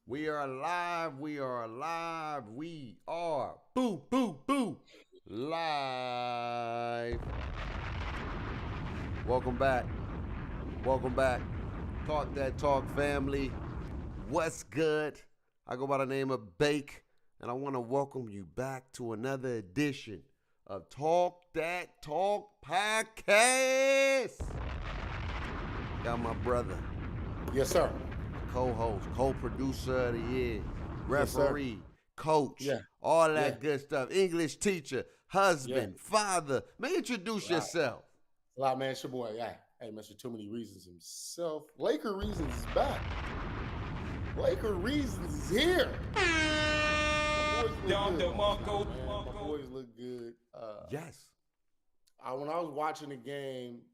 We are live. We are live. We are live. Welcome back. Welcome back. Talk that talk, family. What's good? I go by the name of Bake, and I want to welcome you back to another edition of Talk That Talk podcast. Got my brother, Yes, sir. co-host, co-producer of the year, referee, Yes, coach, Yeah. all that Yeah. good stuff. English teacher, husband, Yeah. father. Man, introduce Right. yourself. A lot, man. It's your boy. Yeah. Hey, Mr. Too Many Reasons himself. Laker Reasons is back. Laker Reasons is here. My boys look good last night, man. My boys look good. Yes. When I was watching the game,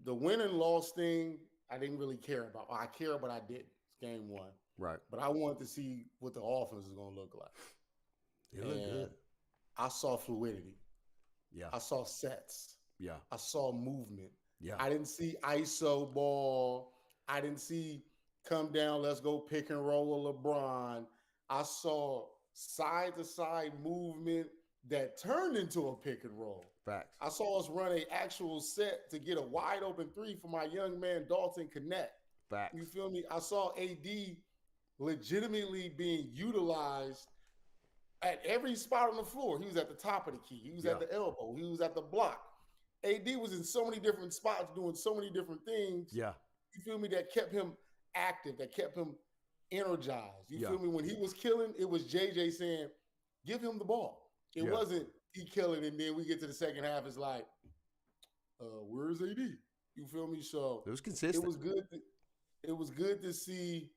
the win and loss thing, I didn't really care about. I care, but I didn't. It's game one. Right. But I wanted to see what the offense is going to look like. It looked good. I saw fluidity. Yeah. I saw sets. Yeah. I saw movement. Yeah. I didn't see ISO ball. I didn't see come down, let's go pick and roll with LeBron. I saw side to side movement that turned into a pick and roll. Facts. I saw us run an actual set to get a wide open three for my young man Dalton Connect. Facts. You feel me? I saw AD legitimately being utilized at every spot on the floor. He was at the top of the key. He was at the elbow. He was at the block. AD was in so many different spots doing so many different things. Yeah. You feel me? That kept him active, that kept him energized. You Yeah. feel me? When he was killing, it was JJ saying, give him the ball. It wasn't he killing, and then we get to the second half, it's like, where's AD? You feel me? So it was consistent. It was good. It was good to see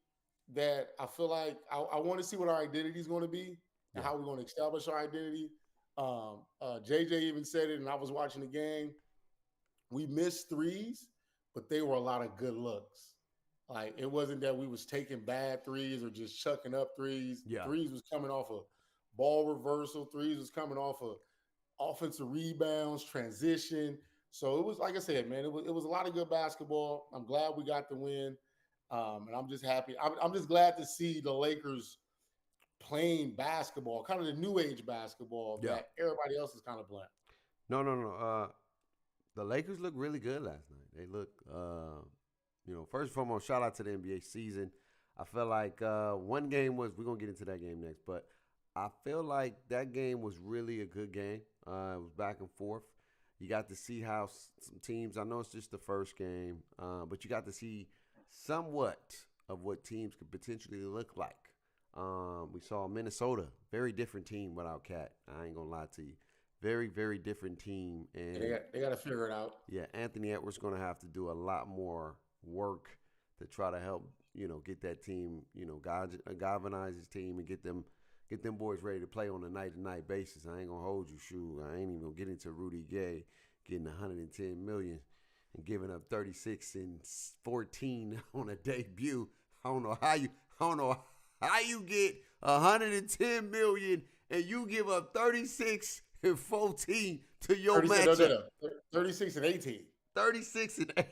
that. I feel like I want to see what our identity is going to be and how we're going to establish our identity. JJ even said it, and I was watching the game. We missed threes, but they were a lot of good looks. Like, it wasn't that we was taking bad threes or just chucking up threes. Yeah. Threes was coming off of ball reversal. Threes was coming off of offensive rebounds, transition. So it was, like I said, man, it was a lot of good basketball. I'm glad we got the win. And I'm just happy. I'm just glad to see the Lakers playing basketball, kind of the new age basketball that everybody else is kind of playing. No. The Lakers looked really good last night. They look, first and foremost, shout out to the NBA season. I feel like one game was, we're going to get into that game next, but I feel like that game was really a good game. It was back and forth. You got to see how some teams, I know it's just the first game, but you got to see somewhat of what teams could potentially look like. We saw Minnesota, very different team without Cat. I ain't going to lie to you. Very, very different team. And they got to figure it out. Yeah, Anthony Edwards going to have to do a lot more work to try to help, get that team, galvanize his team and get them boys ready to play on a night-to-night basis. I ain't going to hold you, shoot. I ain't even going to get into Rudy Gay getting $110 million and giving up 36 and 14 on a debut. I don't know how you get $110 million and you give up 36 and 14 to your matchup. 36 and 18. 36 and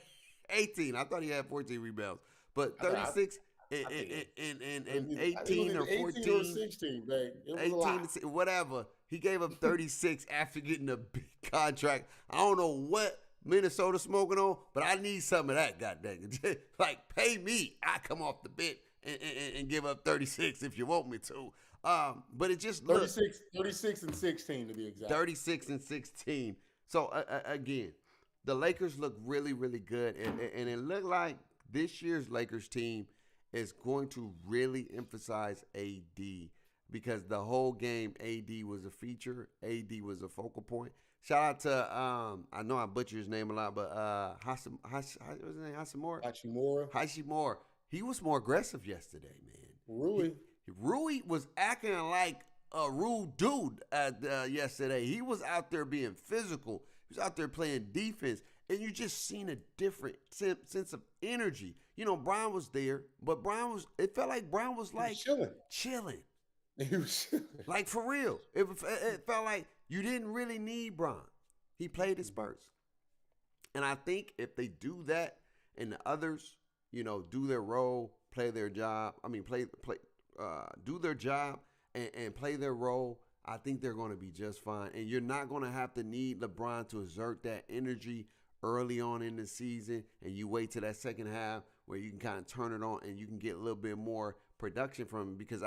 18. I thought he had 14 rebounds, but 36 and 18 or 14 or 16, babe. It was 18, a lot. whatever. He gave up 36 after getting a big contract. I don't know what Minnesota smoking on, but I need some of that, goddamn. Like, pay me. I come off the bench and give up 36 if you want me to. But it just looked 36 and 16 to be exact. 36 and 16. So again, the Lakers look really, really good, and it looked like this year's Lakers team is going to really emphasize AD because the whole game AD was a feature. AD was a focal point. Shout out to I know I butcher his name a lot, but Hachimura. He was more aggressive yesterday, man. Rui was acting like a rude dude yesterday. He was out there being physical. He was out there playing defense. And you just seen a different sense of energy. Brian was there, but it felt like Brian was like chilling. He was chilling. Like, for real. It felt like you didn't really need Brian. He played his Spurs. And I think if they do that and the others, do their role, play their job. I mean, do their job and play their role. I think they're going to be just fine. And you're not going to have to need LeBron to exert that energy early on in the season, and you wait till that second half where you can kind of turn it on and you can get a little bit more production from him. Because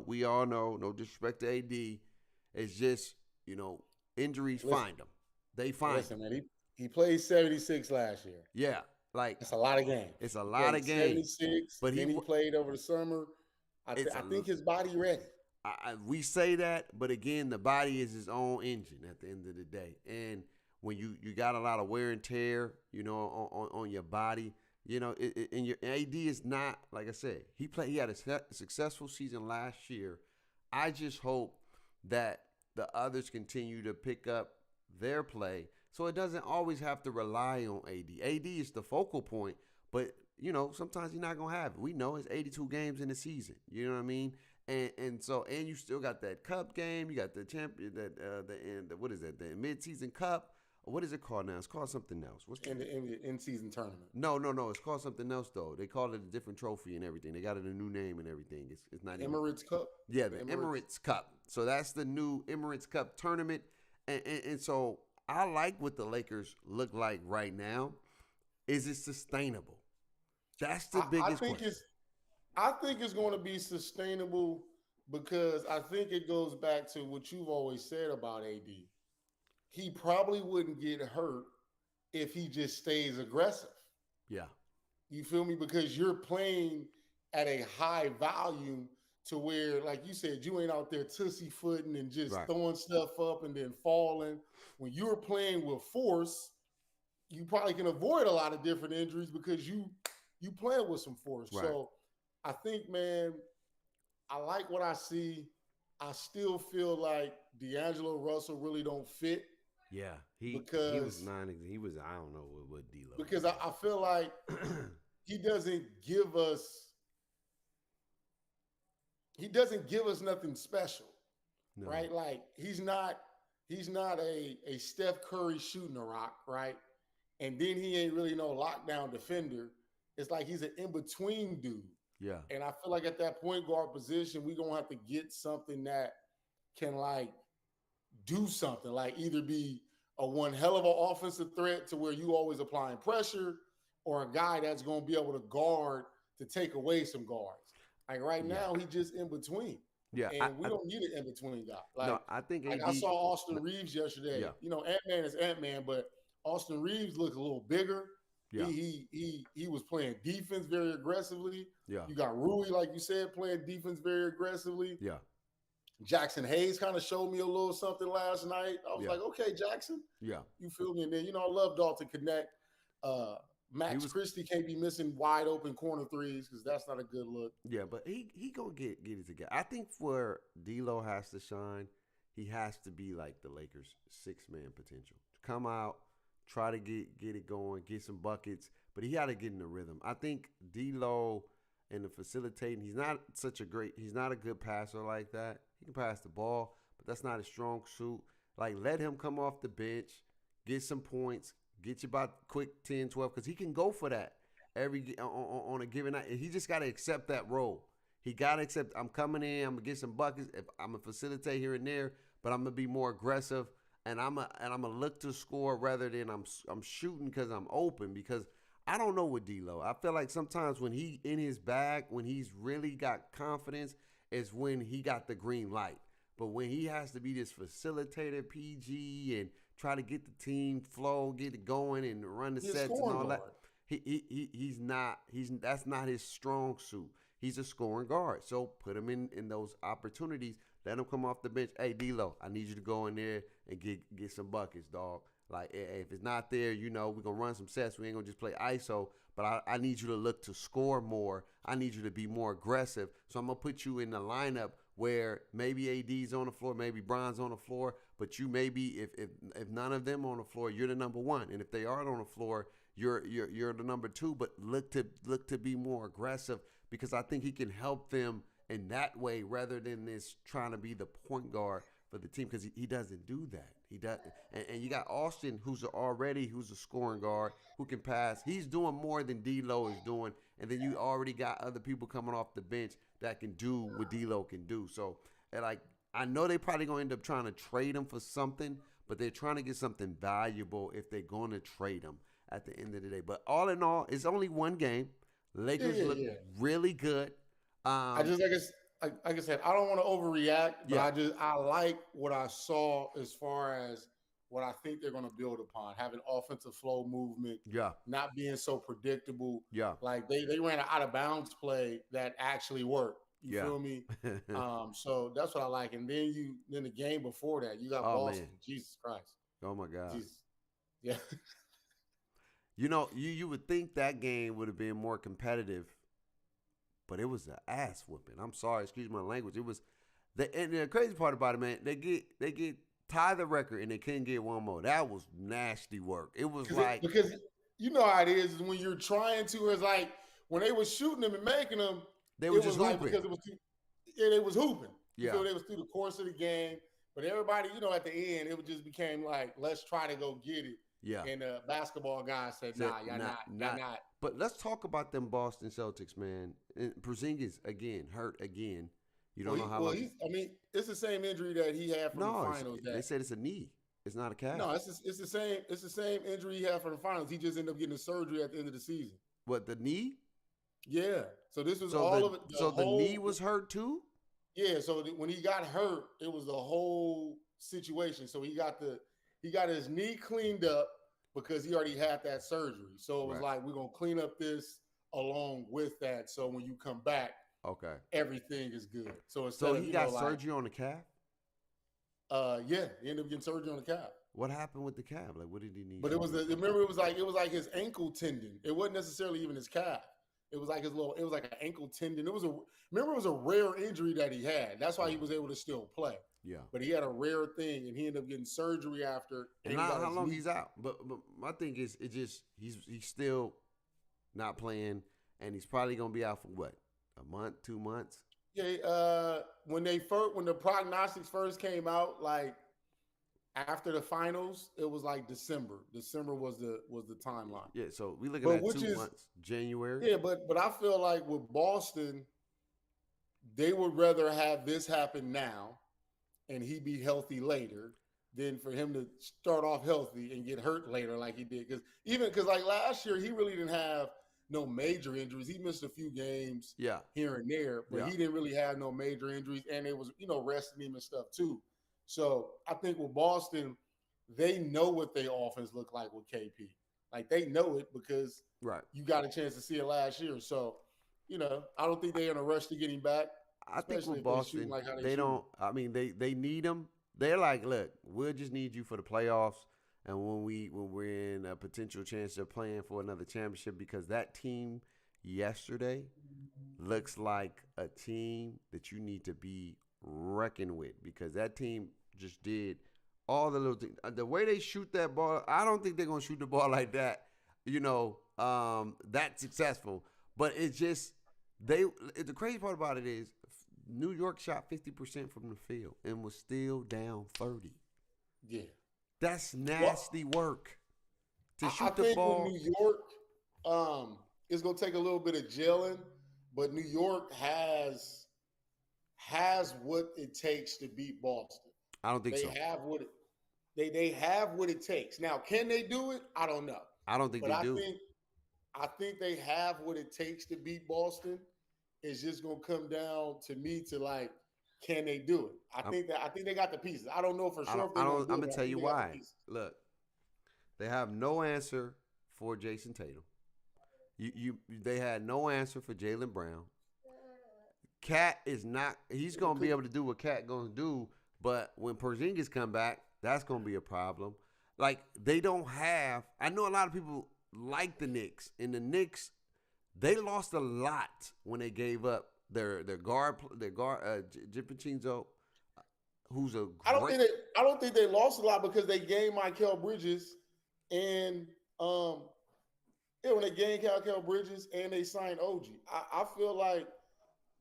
we all know, no disrespect to AD, it's just, injuries find them. They find them. Man, he played 76 last year. Yeah, like it's a lot of games. It's a lot of games. 76, but then he played over the summer. I think his body ready. We say that, but again, the body is his own engine at the end of the day. And when you got a lot of wear and tear, on your body, and your AD is not, like I said, he had a successful season last year. I just hope that the others continue to pick up their play so it doesn't always have to rely on AD. AD is the focal point, but sometimes you're not gonna have it. We know it's 82 games in the season. You know what I mean? And so you still got that cup game. You got the champion what is that? The mid-season cup. What is it called now? It's called something else. What's in the in-season tournament? No. It's called something else though. They call it a different trophy and everything. They got it a new name and everything. It's not Emirates Cup. Yeah, the Emirates Cup. So that's the new Emirates Cup tournament. And so I like what the Lakers look like right now. Is it sustainable? That's the biggest question. I think it's going to be sustainable because I think it goes back to what you've always said about AD. He probably wouldn't get hurt if he just stays aggressive. Yeah. You feel me? Because you're playing at a high volume to where, like you said, you ain't out there tussy footing and just throwing stuff up and then falling. When you're playing with force, you probably can avoid a lot of different injuries because you playing with some force. Right. So I think, man, I like what I see. I still feel like D'Angelo Russell really don't fit. Yeah, he was He was, I don't know what D-Lo. Because I feel like he doesn't give us nothing special, right? Like he's not a Steph Curry shooting a rock, right? And then he ain't really no lockdown defender. It's like he's an in-between dude. Yeah. And I feel like at that point guard position, we're going to have to get something that can like do something, like either be a one hell of an offensive threat to where you always applying pressure, or a guy that's going to be able to guard to take away some guards. Like right now, he just in between. Yeah. And we don't need an in-between guy. Like, no, I think I saw Austin Reeves yesterday. Yeah. Ant-Man is Ant-Man, but Austin Reeves looks a little bigger. Yeah. He was playing defense very aggressively. Yeah. You got Rui, like you said, playing defense very aggressively. Yeah. Jackson Hayes kind of showed me a little something last night. I was like, okay, Jackson. Yeah. You feel me? And then, I love Dalton Connect. Max Christie can't be missing wide open corner threes because that's not a good look. Yeah, but he gonna get it together. I think where D'Lo has to shine, he has to be like the Lakers' 6-man potential. Come out, try to get it going, get some buckets, but he got to get in the rhythm. I think D'Lo and the facilitating, he's not a good passer like that. He can pass the ball, but that's not his strong suit. Like, let him come off the bench, get some points, get you about quick 10, 12, because he can go for that on a given night. He just got to accept that role. He got to accept, I'm coming in, I'm going to get some buckets, I'm going to facilitate here and there, but I'm going to be more aggressive, and I'm going to look to score rather than I'm shooting because I'm open, because I don't know with D'Lo. I feel like sometimes when he in his bag, when he's really got confidence, is when he got the green light. But when he has to be this facilitator, PG, and try to get the team flow, get it going, and run the sets and all that, that's not his strong suit. He's a scoring guard. So put him in those opportunities. Let him come off the bench. Hey, D'Lo, I need you to go in there and get some buckets, dog. Like, if it's not there, we're going to run some sets. We ain't going to just play ISO, but I need you to look to score more. I need you to be more aggressive. So I'm going to put you in the lineup where maybe AD's on the floor, maybe Bron's on the floor, but you maybe, if none of them on the floor, you're the number one. And if they aren't on the floor, you're the number two, but look to be more aggressive, because I think he can help them in that way rather than this trying to be the point guard for the team because he doesn't do that. He does, and you got Austin who's a scoring guard who can pass. He's doing more than D'Lo is doing, and then you already got other people coming off the bench that can do what D'Lo can do. So, and like I know they probably gonna end up trying to trade him for something, but they're trying to get something valuable if they're going to trade him at the end of the day. But all in all, it's only one game. Lakers look really good. I just like I said, I don't want to overreact, but I like what I saw as far as what I think they're going to build upon, having offensive flow movement, not being so predictable. Like they ran an out of bounds play that actually worked. You feel me? So that's what I like. And then the game before that, you got Boston. Man. Jesus Christ. Oh my God. Jesus. Yeah. You know, you would think that game would have been more competitive, but it was an ass whooping. I'm sorry, excuse my language. It was and the crazy part about it, man, they get tie the record and they couldn't get one more. That was nasty work. It was because you know how it is when you're trying to. It's like when they were shooting them and making them, they were just like hooping. Because it was they was hooping. So they was through the course of the game, but everybody, at the end, it just became like, let's try to go get it. And the basketball guy said, "Nah, y'all not." But let's talk about them Boston Celtics, man. Porzingis again hurt again. You don't know how long. It's the same injury that he had from the finals. They said it's a knee. It's not a calf. No, it's the same. It's the same injury he had from the finals. He just ended up getting a surgery at the end of the season. What, the knee? Yeah. So this was all of it. The knee was hurt too. Yeah. So when he got hurt, it was the whole situation. So he got his knee cleaned up because he already had that surgery. So it was like, we're going to clean up this along with that. So when you come back, everything is good. So he got surgery on the calf? He ended up getting surgery on the calf. What happened with the calf? Like, what did he need? But it was like his ankle tendon. It wasn't necessarily even his calf. It was like it was like an ankle tendon. It was a rare injury that he had. That's why he was able to still play. Yeah. But he had a rare thing, and he ended up getting surgery after. And not how long he's out. But my thing is, he's still not playing, and he's probably gonna be out for what, a month, 2 months. Yeah. When the prognostics first came out, like after the finals, it was like December. December was the timeline. Yeah. So we looking at 2 months, January. Yeah, but I feel like with Boston, they would rather have this happen now and he be healthy later than for him to start off healthy and get hurt later like he did. Because like last year, he really didn't have no major injuries. He missed a few games here and there, but he didn't really have no major injuries. And it was, resting him and stuff too. So I think with Boston, they know what their offense looked like with KP. Like they know it because you got a chance to see it last year. So, I don't think they're in a rush to get him back. I think with Boston, they don't. I mean, they need him. They're like, look, we'll just need you for the playoffs, and when we're in a potential chance of playing for another championship, because that team yesterday looks like a team that you need to be reckoned with, because that team just did all the little things. The way they shoot that ball, I don't think they're gonna shoot the ball like that. That successful, but it's just the crazy part about it is New York shot 50% from the field and was still down 30. Yeah. That's nasty work to shoot the ball. I think with New York, it's going to take a little bit of gelling, but New York has what it takes to beat Boston. I don't think so. They have what it takes. Now, can they do it? I don't know. I don't think they do. I think they have what it takes to beat Boston. It's just gonna come down to me to like, can they do it? I think they got the pieces. I don't know for sure. I'm gonna tell you why. Look, they have no answer for Jason Tatum. They had no answer for Jaylen Brown. Cat is not. He's gonna be able to do what Cat gonna do, but when Porzingis come back, that's gonna be a problem. Like they don't have. I know a lot of people like the Knicks, and the Knicks. They lost a lot when they gave up their guard Gipichinzo, who's a great. I don't think they lost a lot because they gained Mikal Bridges and when they gained Mikal Bridges and they signed OG. I feel like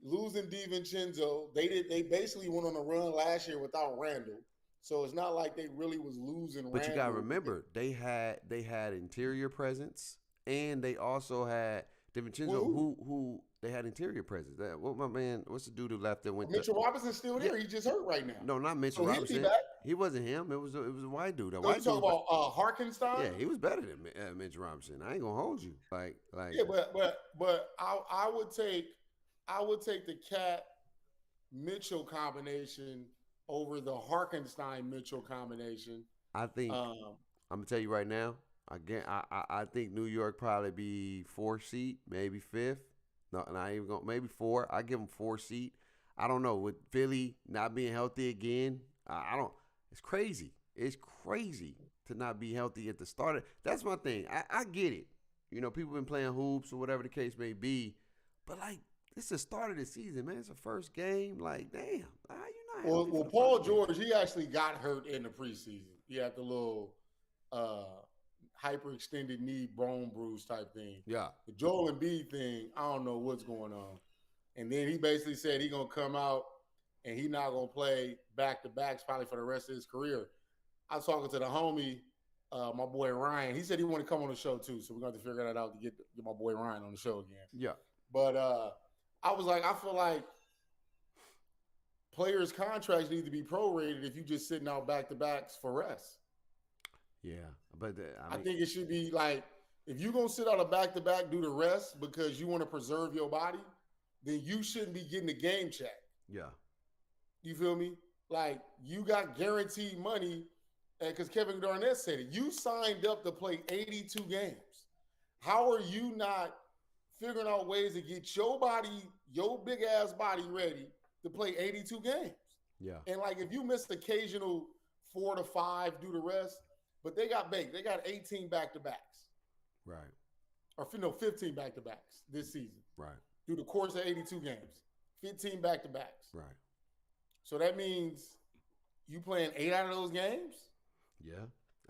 losing DiVincenzo, they basically went on a run last year without Randall. So it's not like they really was losing But you gotta Randall. remember, they had interior presence, and they also had DiVincenzo, Who? who they had interior presence. What my man? What's the dude who left that went to? Mitchell Robinson's still Yeah, there. He just hurt right now. no, not Mitchell So he'll be Robinson. back. He wasn't him. It was a white dude. A So you white dude. talk about Harkenstein? Yeah, he was better than Mitchell Robinson. I ain't gonna hold you. Like Yeah, but I would take the Cat Mitchell combination over the Harkenstein Mitchell combination. I think I'm gonna tell you right now. Again, I think New York probably be 4th seat, maybe 5th. No, not even going maybe 4. I give them 4 seat. I don't know with Philly not being healthy again. I don't. It's crazy. It's crazy to not be healthy at the start. That's my thing. I get it. You know, people been playing hoops or whatever the case may be, but like it's the start of the season, man. It's the first game. Like, damn, how you not healthy Well, for the Paul first game? George, he actually got hurt in the preseason. He had the little hyperextended knee bone bruise type thing. Yeah, The Joel Embiid thing, I don't know what's going on. And then he basically said he gonna come out and he not gonna play back to backs probably for the rest of his career. I was talking to the homie, my boy Ryan. He said he want to come on the show too, so we're gonna have to figure that out to get my boy Ryan on the show again. yeah. But I was like, I feel like players' contracts need to be prorated if you just sitting out back to backs for rest. Yeah, but I think it should be like if you're gonna sit out a back to back due to rest because you want to preserve your body, then you shouldn't be getting a game check. yeah, You feel me? Like you got guaranteed money, because Kevin Garnett said it. You signed up to play 82 games. How are you not figuring out ways to get your body, your big ass body ready to play 82 games? yeah, And like if you miss occasional 4 to 5 due to rest, but they got baked. They got 18 back to backs. right, Or no, 15 back to backs this season right, through the course of 82 games. 15 back to backs. right. So that means you playing 8 out of those games? Yeah,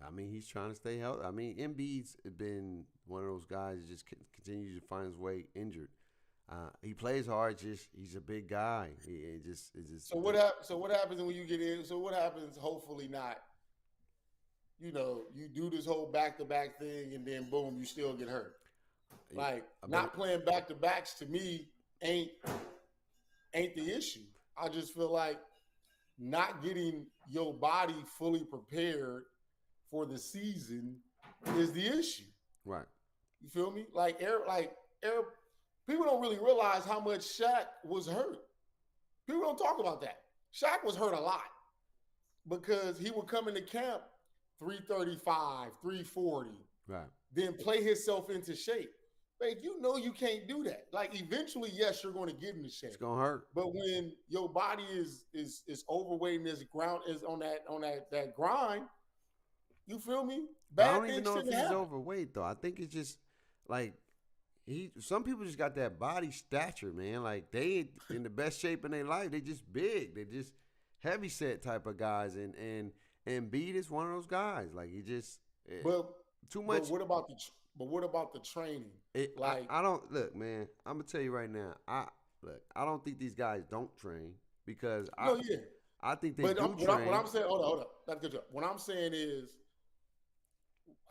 I mean he's trying to stay healthy. I mean Embiid's been one of those guys that just continues to find his way injured. He plays hard. Just he's a big guy. It just. So what happens when you get in? So what happens? Hopefully not. You know, you do this whole back to back thing, and then boom, you still get hurt. Like not playing back to backs to me ain't the issue. I just feel like not getting your body fully prepared for the season is the issue. Right. You feel me? Like people don't really realize how much Shaq was hurt. People don't talk about that. Shaq was hurt a lot because he would come into camp 335, 340, Right. then play himself into shape. Like, you know you can't do that. Like, eventually, yes, you're going to get into shape. It's gonna hurt. But when your body is overweight and this ground is on that grind, you feel me? I don't even know if he's overweight though. I think it's just like some people just got that body stature, man. Like they in the best shape in their life. They just big. They just heavy set type of guys. And Embiid is one of those guys. Like he just too much. But what about the training? I don't look, man. I'm gonna tell you right now. I don't think these guys don't train because I think they do train. What I'm saying, hold up. That's good job. What I'm saying is,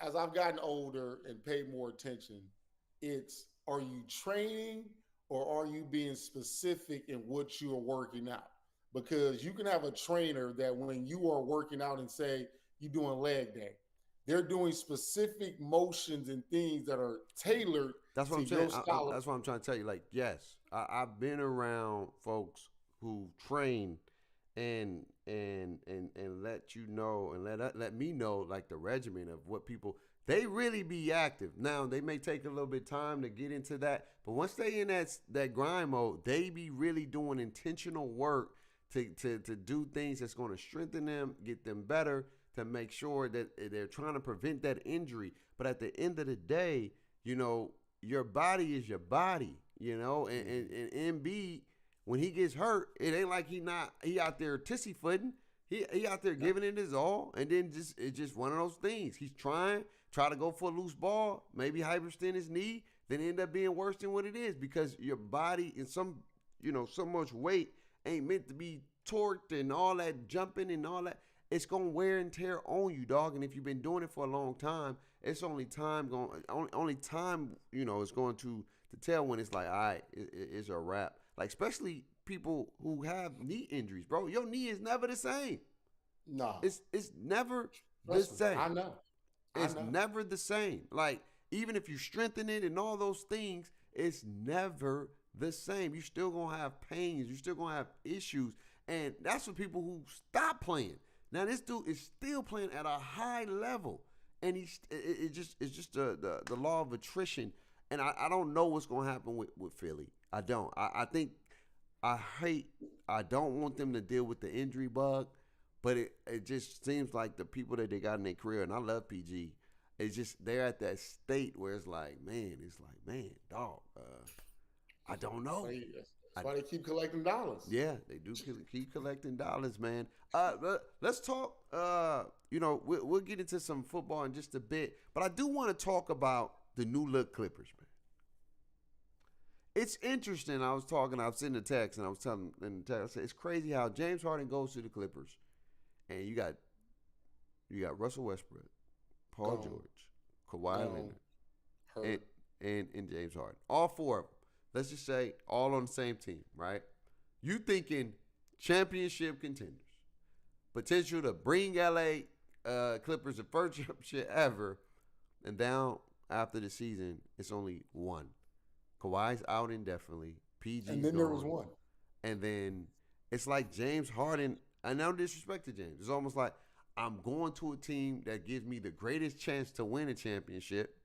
as I've gotten older and paid more attention, it's are you training or are you being specific in what you are working out? Because you can have a trainer that when you are working out and say you're doing leg day, they're doing specific motions and things that are tailored. That's what to I'm saying. your style. That's what I'm trying to tell you. Like, yes, I've been around folks who train and let you know and let me know like the regimen of what people they really be active. Now they may take a little bit of time to get into that, but once they in that grind mode, they be really doing intentional work to do things that's going to strengthen them, get them better, to make sure that they're trying to prevent that injury. But at the end of the day, you know, your body is your body, you know, and Embiid, when he gets hurt, it ain't like he out there tissy footing. He out there giving it his all, and then it's just one of those things. He's try to go for a loose ball, maybe hyperextend his knee, then end up being worse than what it is because your body in some so much weight ain't meant to be torqued and all that jumping and all that. It's gonna wear and tear on you, dog. And if you've been doing it for a long time, it's only time is going to tell when it's like, all right, it's a wrap. Like especially people who have knee injuries, bro. Your knee is never the same. No, It's never the trust me, same. I know. I It's know. never the same. Like even if you strengthen it and all those things, it's never the same. You still gonna have pains. You still gonna have issues, and that's for people who stop playing. Now this dude is still playing at a high level, and it's just the law of attrition. And I don't know what's gonna happen with Philly. I don't. I think I hate. I don't want them to deal with the injury bug, but it just seems like the people that they got in their career, and I love PG. It's just they're at that state where it's like, man, dog. I don't know. That's why they keep collecting dollars. Yeah, they do keep collecting dollars, man. Let's talk. We'll get into some football in just a bit, but I do want to talk about the new look Clippers, man. It's interesting. I was sending a text, and I was telling in the text, I said, it's crazy how James Harden goes to the Clippers, and you got Russell Westbrook, Paul George, Kawhi Leonard, and James Harden. All four of them. Let's just say all on the same team, right? You thinking championship contenders, potential to bring LA Clippers the first championship ever, and down after the season, it's only one. Kawhi's out indefinitely. PG's and then gone. there was one. And then it's like James Harden, and no disrespect to James, it's almost like I'm going to a team that gives me the greatest chance to win a championship.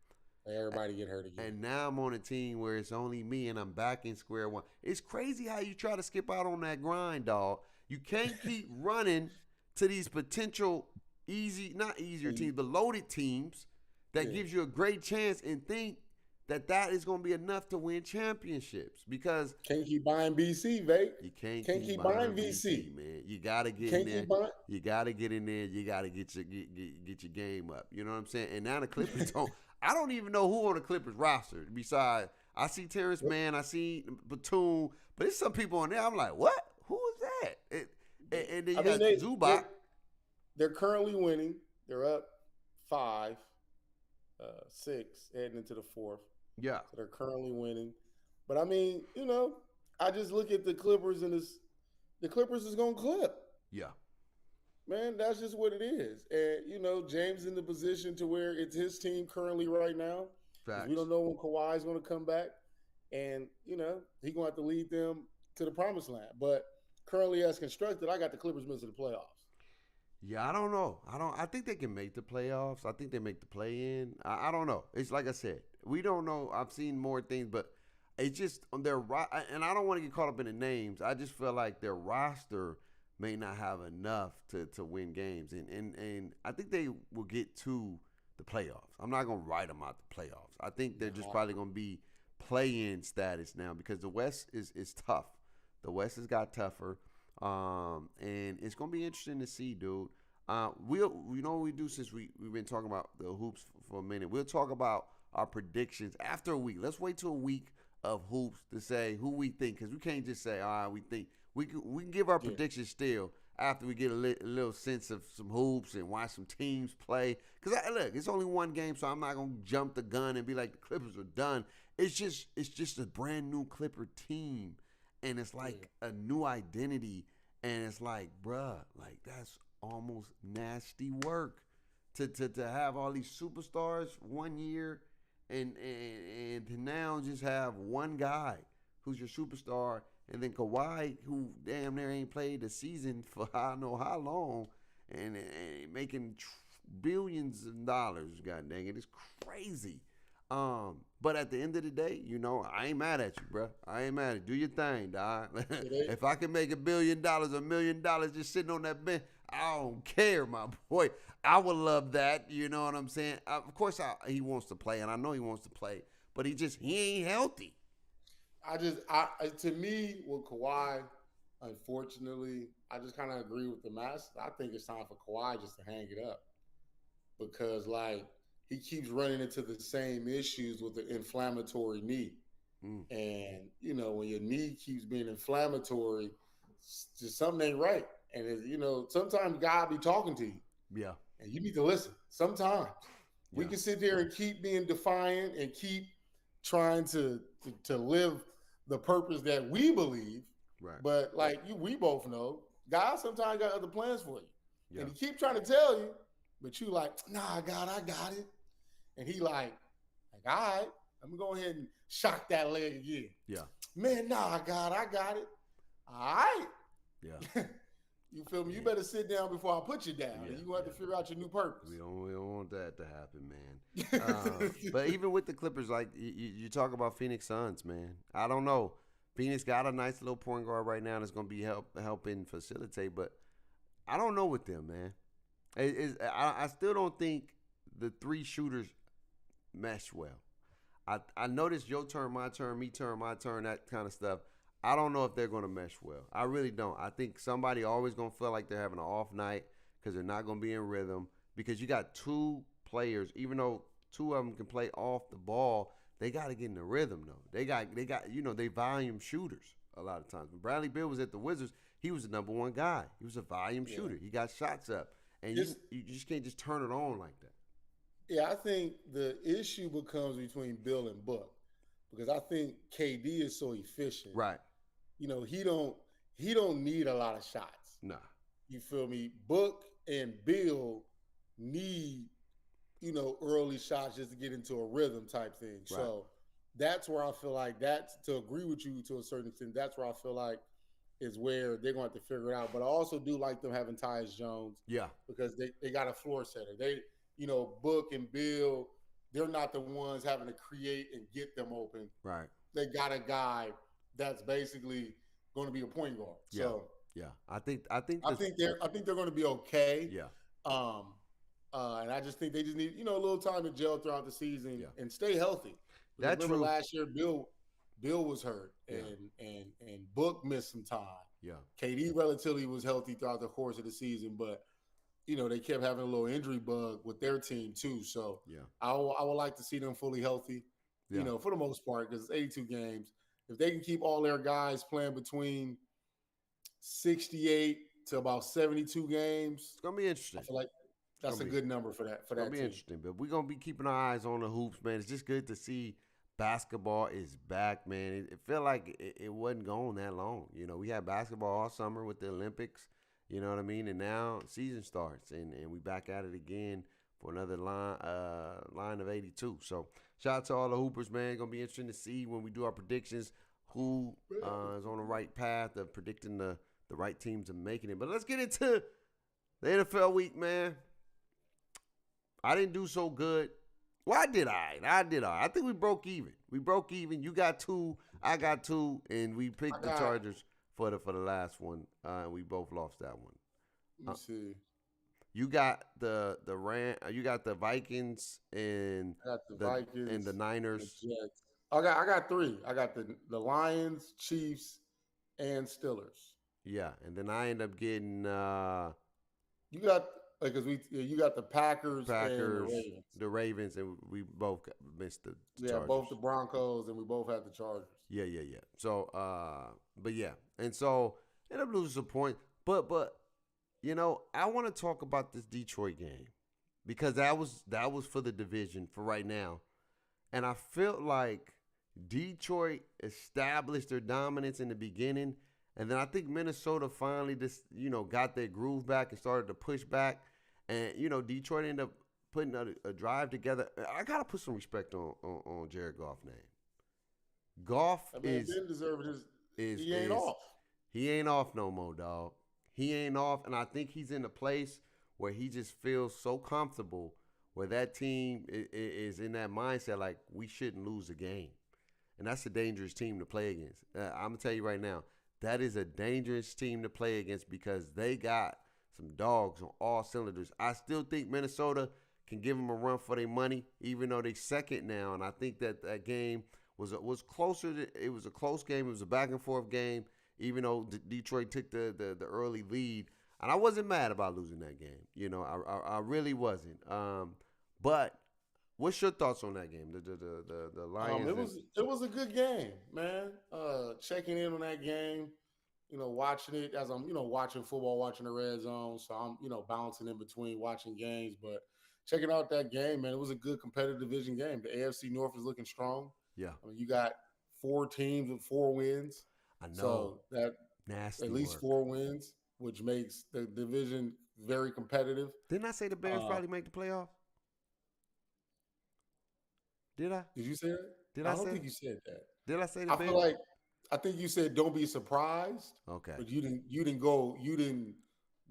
Everybody get hurt again. And now I'm on a team where it's only me and I'm back in square one. It's crazy how you try to skip out on that grind, dog. You can't keep running to these potential not easier teams, but loaded teams that gives you a great chance and think that is going to be enough to win championships because can't keep buying BC, Vic. You can't keep buying VC, man. You got to get in there. You got to get in there. You got to get your game up. You know what I'm saying? And now the Clippers don't. I don't even know who on the Clippers roster. Besides, I see Terrence Mann, I see Batum, but there's some people on there. I'm like, what? Who is that? And then you got Zubac. They're currently winning. They're up 5, 6, heading into the 4th. Yeah. So they're currently winning. But I mean, I just look at the Clippers and the Clippers is going to clip. Yeah. Man, that's just what it is. And, James in the position to where it's his team currently right now. Facts. We don't know when Kawhi is going to come back. And, he's going to have to lead them to the promised land. But currently as constructed, I got the Clippers missing the playoffs. Yeah, I don't know. I think they can make the playoffs. I think they make the play-in. I don't know. It's like I said, we don't know. I've seen more things, but it's just on their and I don't want to get caught up in the names. I just feel like their roster may not have enough to win games, and I think they will get to the playoffs. I'm not gonna write them out the playoffs. I think they're just probably gonna be play-in status now because the West is tough. The West has got tougher. And it's gonna be interesting to see, dude. We'll what we do since we've been talking about the hoops for a minute. We'll talk about our predictions after a week. Let's wait till a week of hoops to say who we think, because we can't just say, all right, we think we can give our predictions still after we get a little sense of some hoops and watch some teams play. Because look, it's only one game, so I'm not gonna jump the gun and be like the Clippers are done. It's just a brand new Clipper team. And it's like a new identity. And it's like, bruh, like that's almost nasty work to have all these superstars 1 year and to now just have one guy who's your superstar. And then Kawhi, who damn near ain't played the season for I don't know how long and making billions of dollars. God dang it. It's crazy. But at the end of the day, I ain't mad at you, bro. I ain't mad at you. Do your thing, dog. If I can make $1 billion, $1 million just sitting on that bench, I don't care, my boy. I would love that. You know what I'm saying? Of course, he wants to play, and I know he wants to play, but he ain't healthy. To me, with Kawhi, unfortunately, I just kind of agree with the master. I think it's time for Kawhi just to hang it up because, he keeps running into the same issues with the inflammatory knee. Mm. And when your knee keeps being inflammatory, just something ain't right. And sometimes God be talking to you, Yeah. and you need to listen. Sometimes we Yeah. can sit there and keep being defiant and keep trying to live the purpose that we believe. Right. But we both know, God sometimes got other plans for you, Yeah. and He keep trying to tell you, but you like, nah, God, I got it, and He all right, I'm gonna go ahead and shock that leg again. Yeah. Man, nah, God, I got it. All right. Yeah. You feel me? You Yeah. better sit down before I put you down. Yeah. And you're going to have to figure out your new purpose. We don't want that to happen, man. But even with the Clippers, like you talk about Phoenix Suns, man. I don't know. Phoenix got a nice little point guard right now that's going to be helping facilitate, but I don't know with them, man. I still don't think the three shooters mesh well. I noticed your turn, my turn, me turn, my turn, that kind of stuff. I don't know if they're going to mesh well. I really don't. I think somebody always going to feel like they're having an off night because they're not going to be in rhythm. Because you got two players, even though two of them can play off the ball, they got to get in the rhythm though. They got they volume shooters a lot of times. When Bradley Beal was at the Wizards, he was the number one guy. He was a volume shooter. He got shots up, and you just can't just turn it on like that. Yeah, I think the issue becomes between Bill and Book because I think KD is so efficient. Right. He don't need a lot of shots. Nah. You feel me? Book and Bill need early shots just to get into a rhythm type thing. Right. So that's where I feel like that's to agree with you to a certain extent. That's where I feel like is where they're going to have to figure it out. But I also do like them having Tyus Jones. Yeah. Because they got a floor setter. Book and Bill, they're not the ones having to create and get them open. Right. They got a guy that's basically going to be a point guard. Yeah. So yeah, I think they're going to be okay. Yeah. And I just think they just need a little time to gel throughout the season and stay healthy. That's true. Last year, Bill was hurt and Book missed some time. Yeah. KD relatively was healthy throughout the course of the season, but they kept having a little injury bug with their team too. So I would like to see them fully healthy. For the most part, because it's 82 games. If they can keep all their guys playing between 68 to about 72 games, it's gonna be interesting. I feel like that's a good number for that. It's gonna be interesting, but we're gonna be keeping our eyes on the hoops, man. It's just good to see basketball is back, man. It felt like it wasn't going that long. We had basketball all summer with the Olympics. You know what I mean? And now season starts, and we back at it again for another line of 82. So shout out to all the hoopers, man. Gonna be interesting to see when we do our predictions who is on the right path of predicting the right teams and making it. But let's get into the NFL week, man. I didn't do so good. Why did I? I think we broke even. You got 2, I got 2, and we picked the Chargers for the last one, and we both lost that one. Let me see. You got the you got the Vikings and the Niners. The Jets. I got 3. I got the Lions, Chiefs, and Steelers. Yeah, and then I end up getting you got you got the Packers and the Ravens, and we both missed the Chargers. Both the Broncos, and we both had the Chargers. Yeah. So, but yeah, and so end up losing some points. But I want to talk about this Detroit game because that was for the division for right now, and I felt like Detroit established their dominance in the beginning, and then I think Minnesota finally just got their groove back and started to push back, and Detroit ended up putting a drive together. I gotta put some respect on Jared Goff's name. Goff didn't deserve it. He ain't off. He ain't off no more, dog. He ain't off, and I think he's in a place where he just feels so comfortable where that team is in that mindset like we shouldn't lose a game. And that's a dangerous team to play against. I'm going to tell you right now, that is a dangerous team to play against because they got some dogs on all cylinders. I still think Minnesota can give them a run for their money, even though they're second now. And I think that game was closer. It was a close game. It was a back-and-forth game, even though Detroit took the early lead. And I wasn't mad about losing that game. I really wasn't. But What's your thoughts on that game? The Lions. It was a good game, man. Checking in on that game, watching it as I'm, watching football, watching the red zone. So I'm, bouncing in between watching games, but checking out that game, man, it was a good competitive division game. The AFC North is looking strong. Yeah. I mean, you got 4 teams with 4 wins. I know. So that nasty at least work. 4 wins, which makes the division very competitive. Didn't I say the Bears probably make the playoffs? Did I? Did you say that? I don't think you said that. Did I say the Bears? I feel like I think you said don't be surprised. Okay. But you didn't go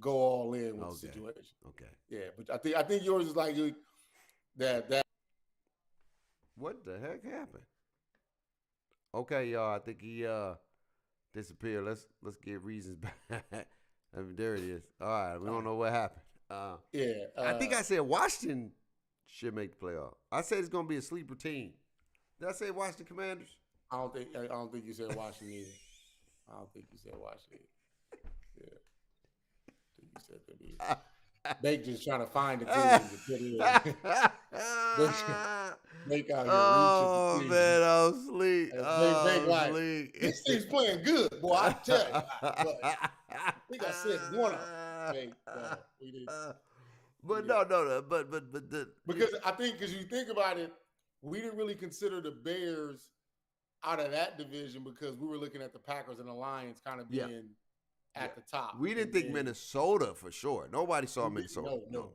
all in with the situation. Okay. Yeah, but I think yours is like that. What the heck happened? Okay, y'all. I think he disappeared. Let's get reasons back. I mean, there it is. All right, we don't know what happened. I think I said Washington should make the playoff. I said it's gonna be a sleeper team. Did I say Washington Commanders? I don't think you said Washington either. I don't think you said Washington. Yeah, I think you said that either. They just trying to find the team to put in. Make out here. Oh man, I'm asleep. I'm sleep. This team's playing good, boy. I tell you. I think I said one of them. We didn't. But no. Because I think because you think about it, we didn't really consider the Bears out of that division because we were looking at the Packers and the Lions kind of being at the top. We didn't think Minnesota for sure. Nobody saw Minnesota. No.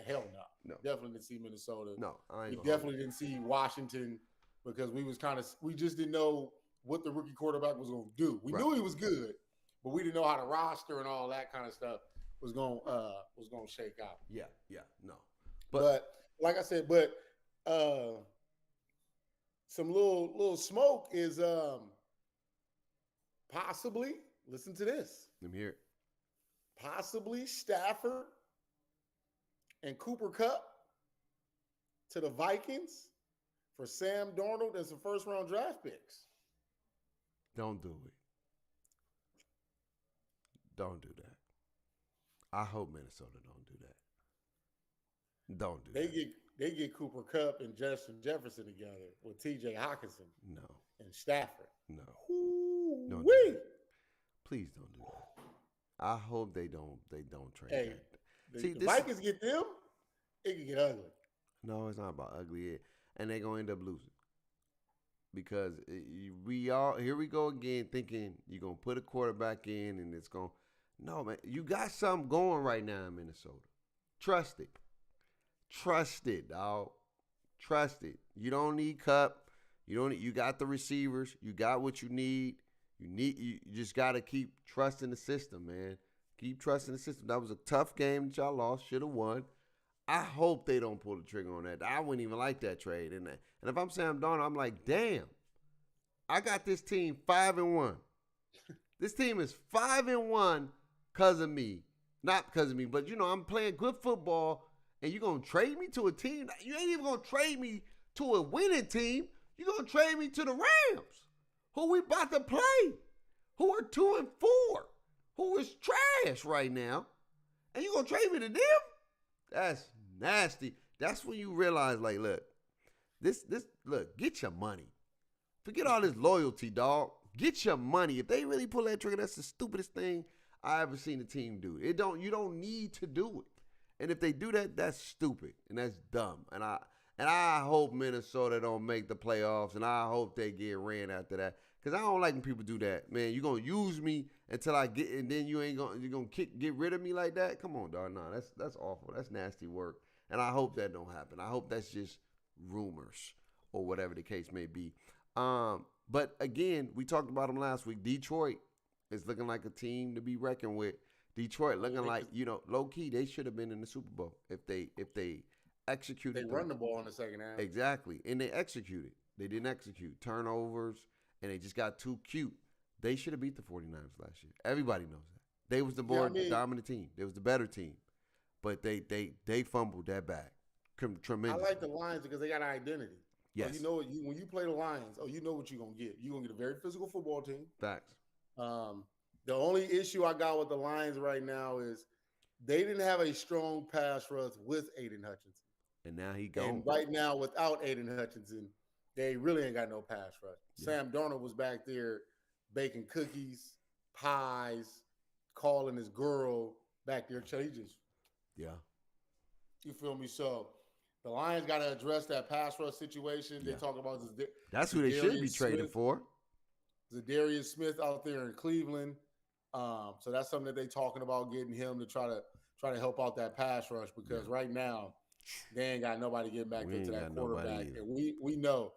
Hell no. Definitely didn't see Minnesota. No, we definitely didn't see Washington because we just didn't know what the rookie quarterback was going to do. We knew he was good, but we didn't know how the roster and all that kind of stuff was going to shake out. Yeah, no. But like I said, some little smoke is possibly, listen to this. I'm here. Possibly Stafford and Cooper Kupp to the Vikings for Sam Darnold and some first-round draft picks. Don't do it. Don't do that. I hope Minnesota don't do that. Don't do that. They get Cooper Kupp and Justin Jefferson together with T.J. Hawkinson. No. And Stafford. No. Don't do that. Please don't do that. I hope they don't trade that. See, the Vikings get them, it can get ugly. No, it's not about ugly. And they're going to end up losing. Because here we go again thinking you're going to put a quarterback in and it's going – no, man. You got something going right now in Minnesota. Trust it. Trust it, dog. Trust it. You don't need Cup. You got the receivers. You got what you need. You just got to keep trusting the system, man. Keep trusting the system. That was a tough game that y'all lost. Should have won. I hope they don't pull the trigger on that. I wouldn't even like that trade. And if I'm Sam Darnold, I'm like, damn. I got this team 5-1. This team is 5-1 because of me. Not because of me, but, I'm playing good football, and you're going to trade me to a team? You ain't even going to trade me to a winning team. You're going to trade me to the Rams, who we about to play, who are 2-4, who is trash right now, and you're going to trade me to them? That's nasty. That's when you realize, like, look, look, get your money. Forget all this loyalty, dog. Get your money. If they really pull that trigger, that's the stupidest thing I ever seen a team do. You don't need to do it. And if they do that, that's stupid and that's dumb. And I hope Minnesota don't make the playoffs, and I hope they get ran after that. Because I don't like when people do that. Man, you're going to use me until I get, and then you're going to get rid of me like that? Come on, dog. No, that's awful. That's nasty work. And I hope that don't happen. I hope that's just rumors or whatever the case may be. But again, we talked about them last week. Detroit is looking like a team to be reckoned with. Detroit looking like, low key, they should have been in the Super Bowl if they executed. They run the ball in the second half. Exactly. And they executed. They didn't execute. Turnovers, and they just got too cute. They should have beat the 49ers last year. Everybody knows that. They was the more dominant team. They was the better team. But they fumbled that bag. Tremendous. I like the Lions because they got an identity. Yes. When you play the Lions, you know what you're going to get. You're going to get a very physical football team. Facts. The only issue I got with the Lions right now is they didn't have a strong pass rush with Aiden Hutchinson. And now he gone. And right now, without Aiden Hutchinson, they really ain't got no pass rush. Yeah. Sam Darnold was back there baking cookies, pies, calling his girl back there. He just, Yeah. you feel me? So the Lions got to address that pass rush situation. Yeah. They talk about this. That's who they should be trading for. Zadarius Smith out there in Cleveland. So that's something that they talking about, getting him to try to help out that pass rush, because right now they ain't got nobody getting back into that quarterback. And we know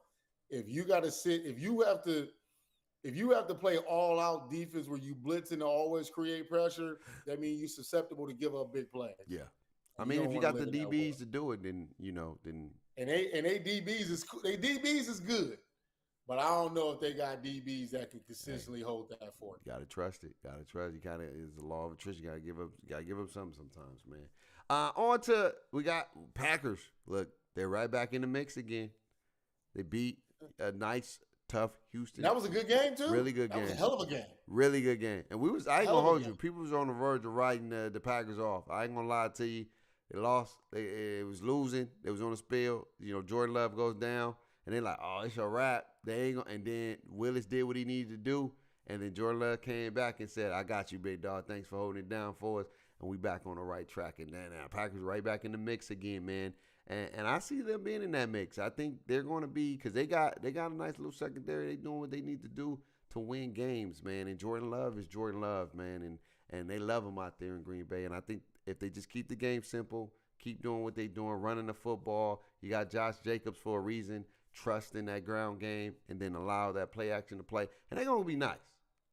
if you got to sit, if you have to play all out defense where you blitz and always create pressure, that means you're susceptible to give up big plays. Yeah. I mean, if you got the DBs to do it, then and they DBs is good. But I don't know if they got DBs that can consistently hold that for you. Got to trust it. Got to trust. You kind of is the law of attrition. Got to give up. Got to give up something sometimes, man. On to we got Packers. Look, they're right back in the mix again. They beat a nice, tough Houston. That was a good game too. Really good game. That was a hell of a game. Really good game. And I ain't gonna hold you. People was on the verge of writing the Packers off. I ain't gonna lie to you. They lost. It was losing. They was on the spill. Jordan Love goes down. And they're like, oh, it's a wrap. They ain't gonna. And then Willis did what he needed to do. And then Jordan Love came back and said, I got you, big dog. Thanks for holding it down for us. And we back on the right track. And then Packers right back in the mix again, man. And I see them being in that mix. I think they're going to be, because they got a nice little secondary. They doing what they need to do to win games, man. And Jordan Love is Jordan Love, man. And they love him out there in Green Bay. And I think if they just keep the game simple, keep doing what they're doing, running the football, you got Josh Jacobs for a reason. Trust in that ground game, and then allow that play action to play. And they're going to be nice.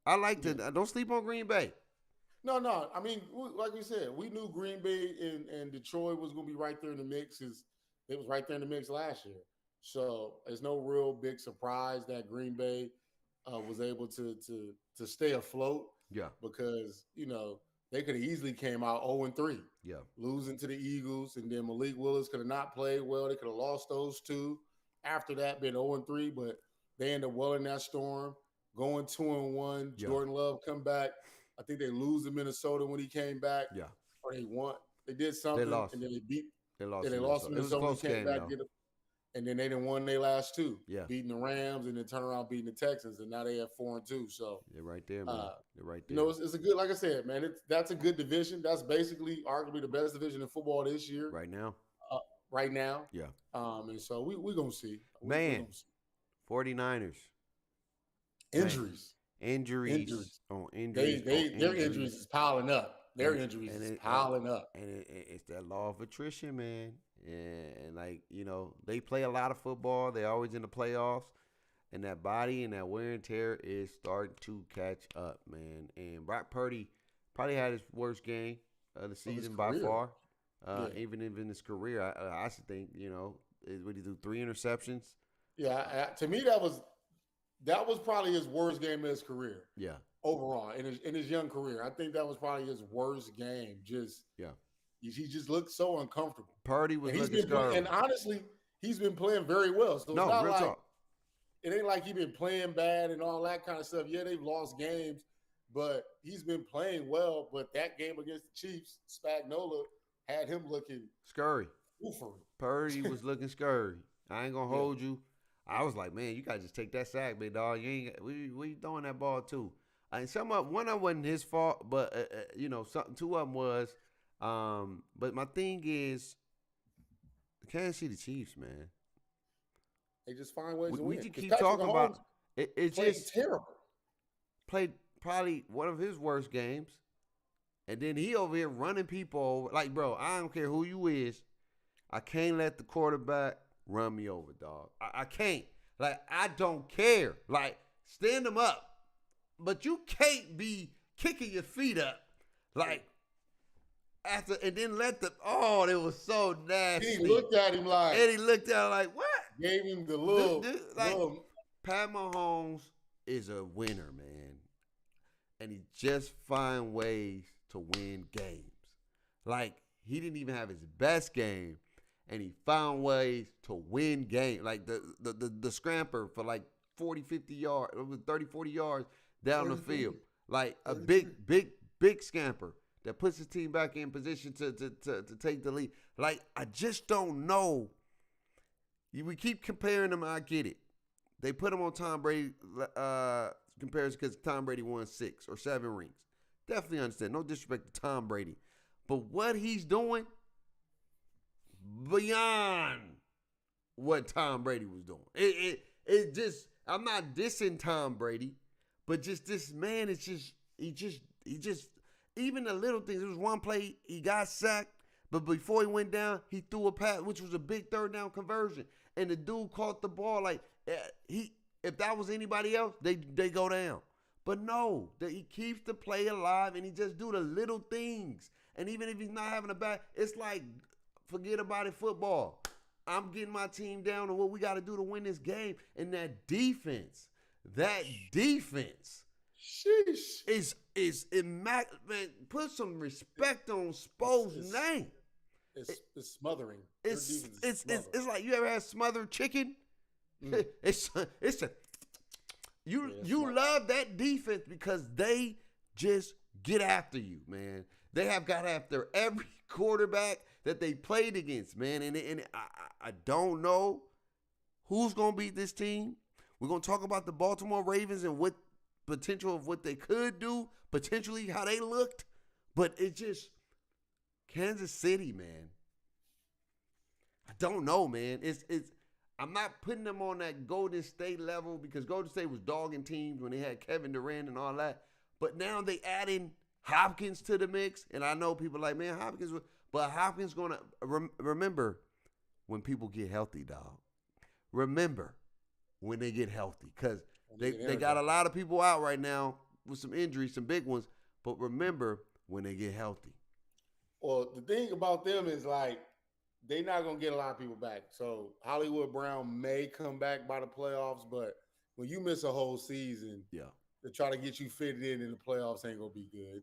I like to – don't sleep on Green Bay. No. I mean, like we said, we knew Green Bay and Detroit was going to be right there in the mix, because it was right there in the mix last year. So it's no real big surprise that Green Bay was able to stay afloat. Yeah. Because, they could have easily came out 0-3. Yeah. Losing to the Eagles, and then Malik Willis could have not played well. They could have lost those two. After that, been 0-3, but they ended up well in that storm, going 2-1. Yeah. Jordan Love come back. I think they lose to Minnesota when he came back. Yeah. Or they won. They did something. They lost. And then They lost. And they lost to Minnesota. It was a close game, though. And then they didn't won their last two. Yeah. Beating the Rams and then turn around beating the Texans. And now they have 4-2. So they're right there, man. They're right there. It's a good, like I said, man, that's a good division. That's basically arguably the best division in football this year. Right now. Yeah. And so we're going to see. Man, 49ers. Injuries. Injuries. Their injuries is piling up. Their injuries is piling up. And it's that law of attrition, man. And they play a lot of football. They're always in the playoffs. And that body and that wear and tear is starting to catch up, man. And Brock Purdy probably had his worst game of the season by far. Even in his career, I should think, would he do 3 interceptions? Yeah, to me that was probably his worst game of his career. Yeah, overall in his young career, I think that was probably his worst game. He just looked so uncomfortable. Purdy was looking scary, and honestly, he's been playing very well. So it's not real like talk. It ain't like he's been playing bad and all that kind of stuff. Yeah, they've lost games, but he's been playing well. But that game against the Chiefs, Spagnuolo had him looking scary. Oofery. Purdy was looking scary. I ain't gonna hold you. I was like, man, you gotta just take that sack, big dog. We throwing that ball too. And one of them wasn't his fault, but two of them was. But my thing is, the Kansas City Chiefs, man. They just find ways to win. We just keep talking about it. It's just terrible. Played probably one of his worst games, and then he over here running people over. Like, bro, I don't care who you is. I can't let the quarterback run me over, dog. I can't. Like, I don't care. Like, stand them up. But you can't be kicking your feet up. Like, and then it was so nasty. He looked at him like. And he looked at him like, what? Gave him the little. Pat Mahomes is a winner, man. And he just find ways to win games. Like, he didn't even have his best game. And he found ways to win games. Like the scramper for like 40, 50 yards, 30, 40 yards down the field. Like a big scamper that puts his team back in position to take the lead. Like, I just don't know. We keep comparing them. I get it. They put him on Tom Brady comparison because Tom Brady won 6 or 7 rings. Definitely understand. No disrespect to Tom Brady. But what he's doing, beyond what Tom Brady was doing. It just, I'm not dissing Tom Brady, but just this man is he just, even the little things. There was one play, he got sacked, but before he went down, he threw a pass, which was a big third down conversion. And the dude caught the ball like, if that was anybody else, they go down. But no, he keeps the play alive, and he just do the little things. And even if he's not having a bad, it's like, forget about it, football. I'm getting my team down to what we got to do to win this game. And that defense Sheesh. is immaculate. Man, put some respect on Spo's name. It's smothering. It's like, you ever had smothered chicken? Mm. You love that defense because they just get after you, man. They have got after every quarterback that they played against, man. And I don't know who's going to beat this team. We're going to talk about the Baltimore Ravens and what potential of what they could do, potentially how they looked. But it just, Kansas City, man. I don't know, man. I'm not putting them on that Golden State level because Golden State was dogging teams when they had Kevin Durant and all that. But now they add in Hopkins to the mix. And I know people like, man, Hopkins going to remember when people get healthy, dog. Remember when they get healthy because they got a lot of people out right now with some injuries, some big ones. But remember when they get healthy. Well, the thing about them is like, they're not going to get a lot of people back. So Hollywood Brown may come back by the playoffs, but when you miss a whole season, to try to get you fitted in the playoffs ain't going to be good.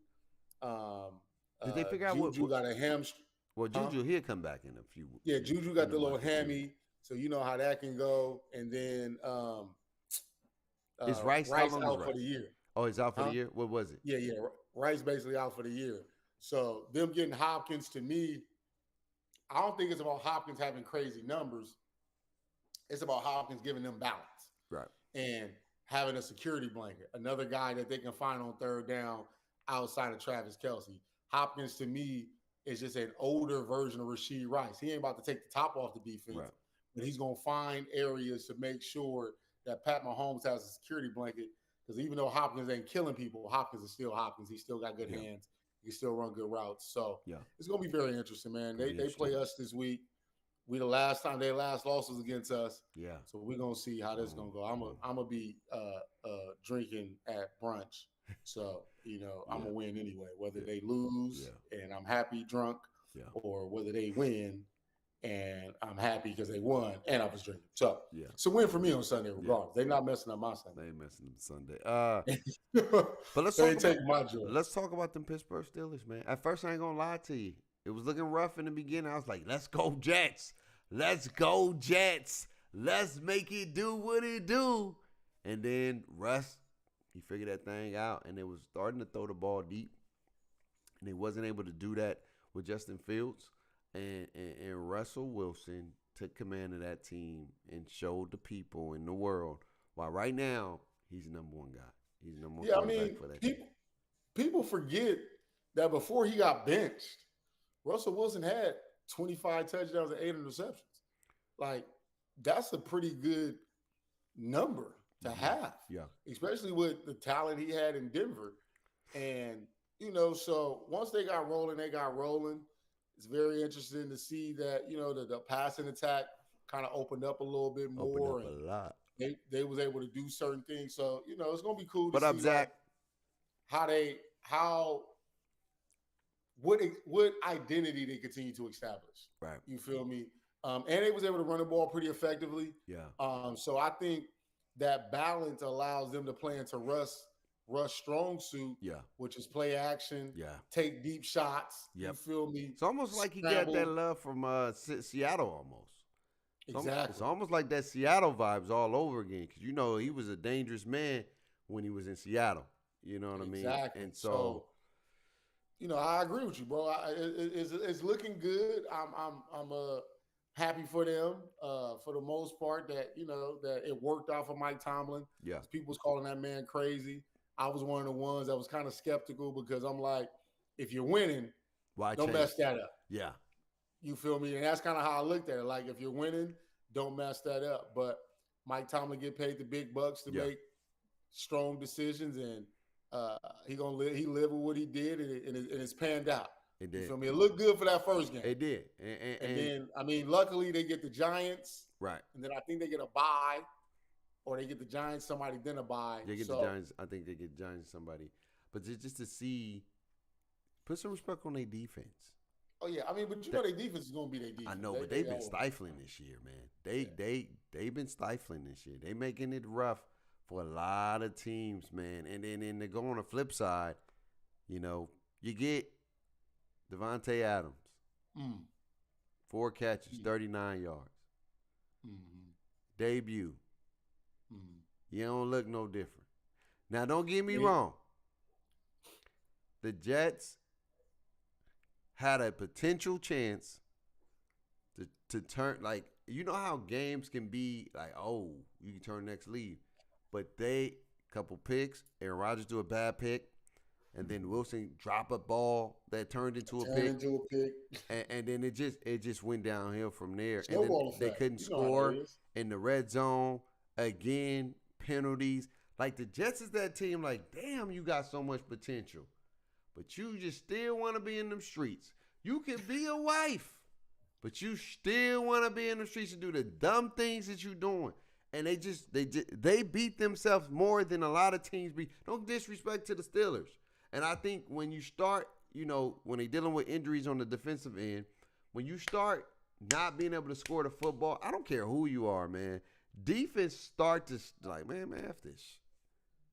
Did they figure out Juju got a hamstring? Well, Juju, he'll come back in a few. Yeah, Juju got the little hammy, so you know how that can go. And then is Rice out for the year. Oh, he's out for the year? What was it? Yeah. Rice basically out for the year. So them getting Hopkins, to me, I don't think it's about Hopkins having crazy numbers. It's about Hopkins giving them balance. Right. And having a security blanket, another guy that they can find on third down outside of Travis Kelce. Hopkins, to me, is just an older version of Rashee Rice. He ain't about to take the top off the defense, but he's going to find areas to make sure that Pat Mahomes has a security blanket. Because even though Hopkins ain't killing people, Hopkins is still Hopkins. He still got good hands. He can still run good routes. So it's going to be very interesting, man. They play us this week. Their last loss was against us. Yeah. So we're going to see how this is going to go. I'm going to be drinking at brunch. So, I'm going to win anyway, whether they lose and I'm happy drunk or whether they win and I'm happy because they won and I was drinking. So it's a win for me on Sunday regardless. They're not messing up my Sunday. They ain't messing up Sunday. But let's talk about them Pittsburgh Steelers, man. At first, I ain't going to lie to you. It was looking rough in the beginning. I was like, let's go Jets. Let's go Jets. Let's make it do what it do. And then Russ, he figured that thing out, and they was starting to throw the ball deep. And he wasn't able to do that with Justin Fields. And Russell Wilson took command of that team and showed the people in the world why right now he's the number one guy. He's the number one quarterback for that team. People forget that before he got benched, Russell Wilson had 25 touchdowns and 8 interceptions. Like, that's a pretty good number to have. Yeah. Especially with the talent he had in Denver. And, so once they got rolling, It's very interesting to see that, the passing attack kind of opened up a little bit more. Opened up a lot. They was able to do certain things. So, it's going to be cool to see. What up, Zach? What identity they continue to establish. Right. You feel me? And they was able to run the ball pretty effectively. Yeah. So I think that balance allows them to play into Russ strong suit, which is play action, take deep shots. You feel me? It's almost like he got that love from Seattle almost. Exactly. It's almost like that Seattle vibes all over again because, he was a dangerous man when he was in Seattle. You know what I mean? Exactly. And so I agree with you, bro. It's looking good. I'm happy for them for the most part that that it worked out for Mike Tomlin. Yeah. People's calling that man crazy. I was one of the ones that was kind of skeptical because I'm like, if you're winning, Why don't change? mess that up. Yeah. You feel me? And that's kind of how I looked at it. Like if you're winning, don't mess that up. But Mike Tomlin get paid the big bucks to Yeah. make strong decisions, and he gonna live. He lived with what he did, and it's panned out. It You did. feel me? It looked good for that first game, It did. and then I mean, luckily they get the Giants, right. and then I think they get a bye, or they get the Giants somebody then a bye. They get so, the Giants. I think they get Giants somebody, but just to see, put some respect on their defense. Oh yeah, I mean, but their defense is gonna be their defense. I know, but they've been stifling this year, man. They've been stifling this year. They making it rough for a lot of teams, man. And then to go on the flip side, you get Devontae Adams, 4 catches, 39 yards, debut. You don't look no different. Now, don't get me wrong. The Jets had a potential chance to turn, like, how games can be like, oh, you can turn next lead. But couple picks, Aaron Rodgers do a bad pick, and then Wilson drop a ball that turned into a pick. And then it just went downhill from there. Snowball and then they couldn't score in the red zone. Again, penalties. Like, the Jets is that team, like, damn, you got so much potential. But you just still want to be in them streets. You can be a wife, but you still want to be in the streets and do the dumb things that you're doing. And they beat themselves more than a lot of teams beat. Don't disrespect to the Steelers. And I think when you start, when they're dealing with injuries on the defensive end, when you start not being able to score the football, I don't care who you are, man. Defense start to like, man, F this.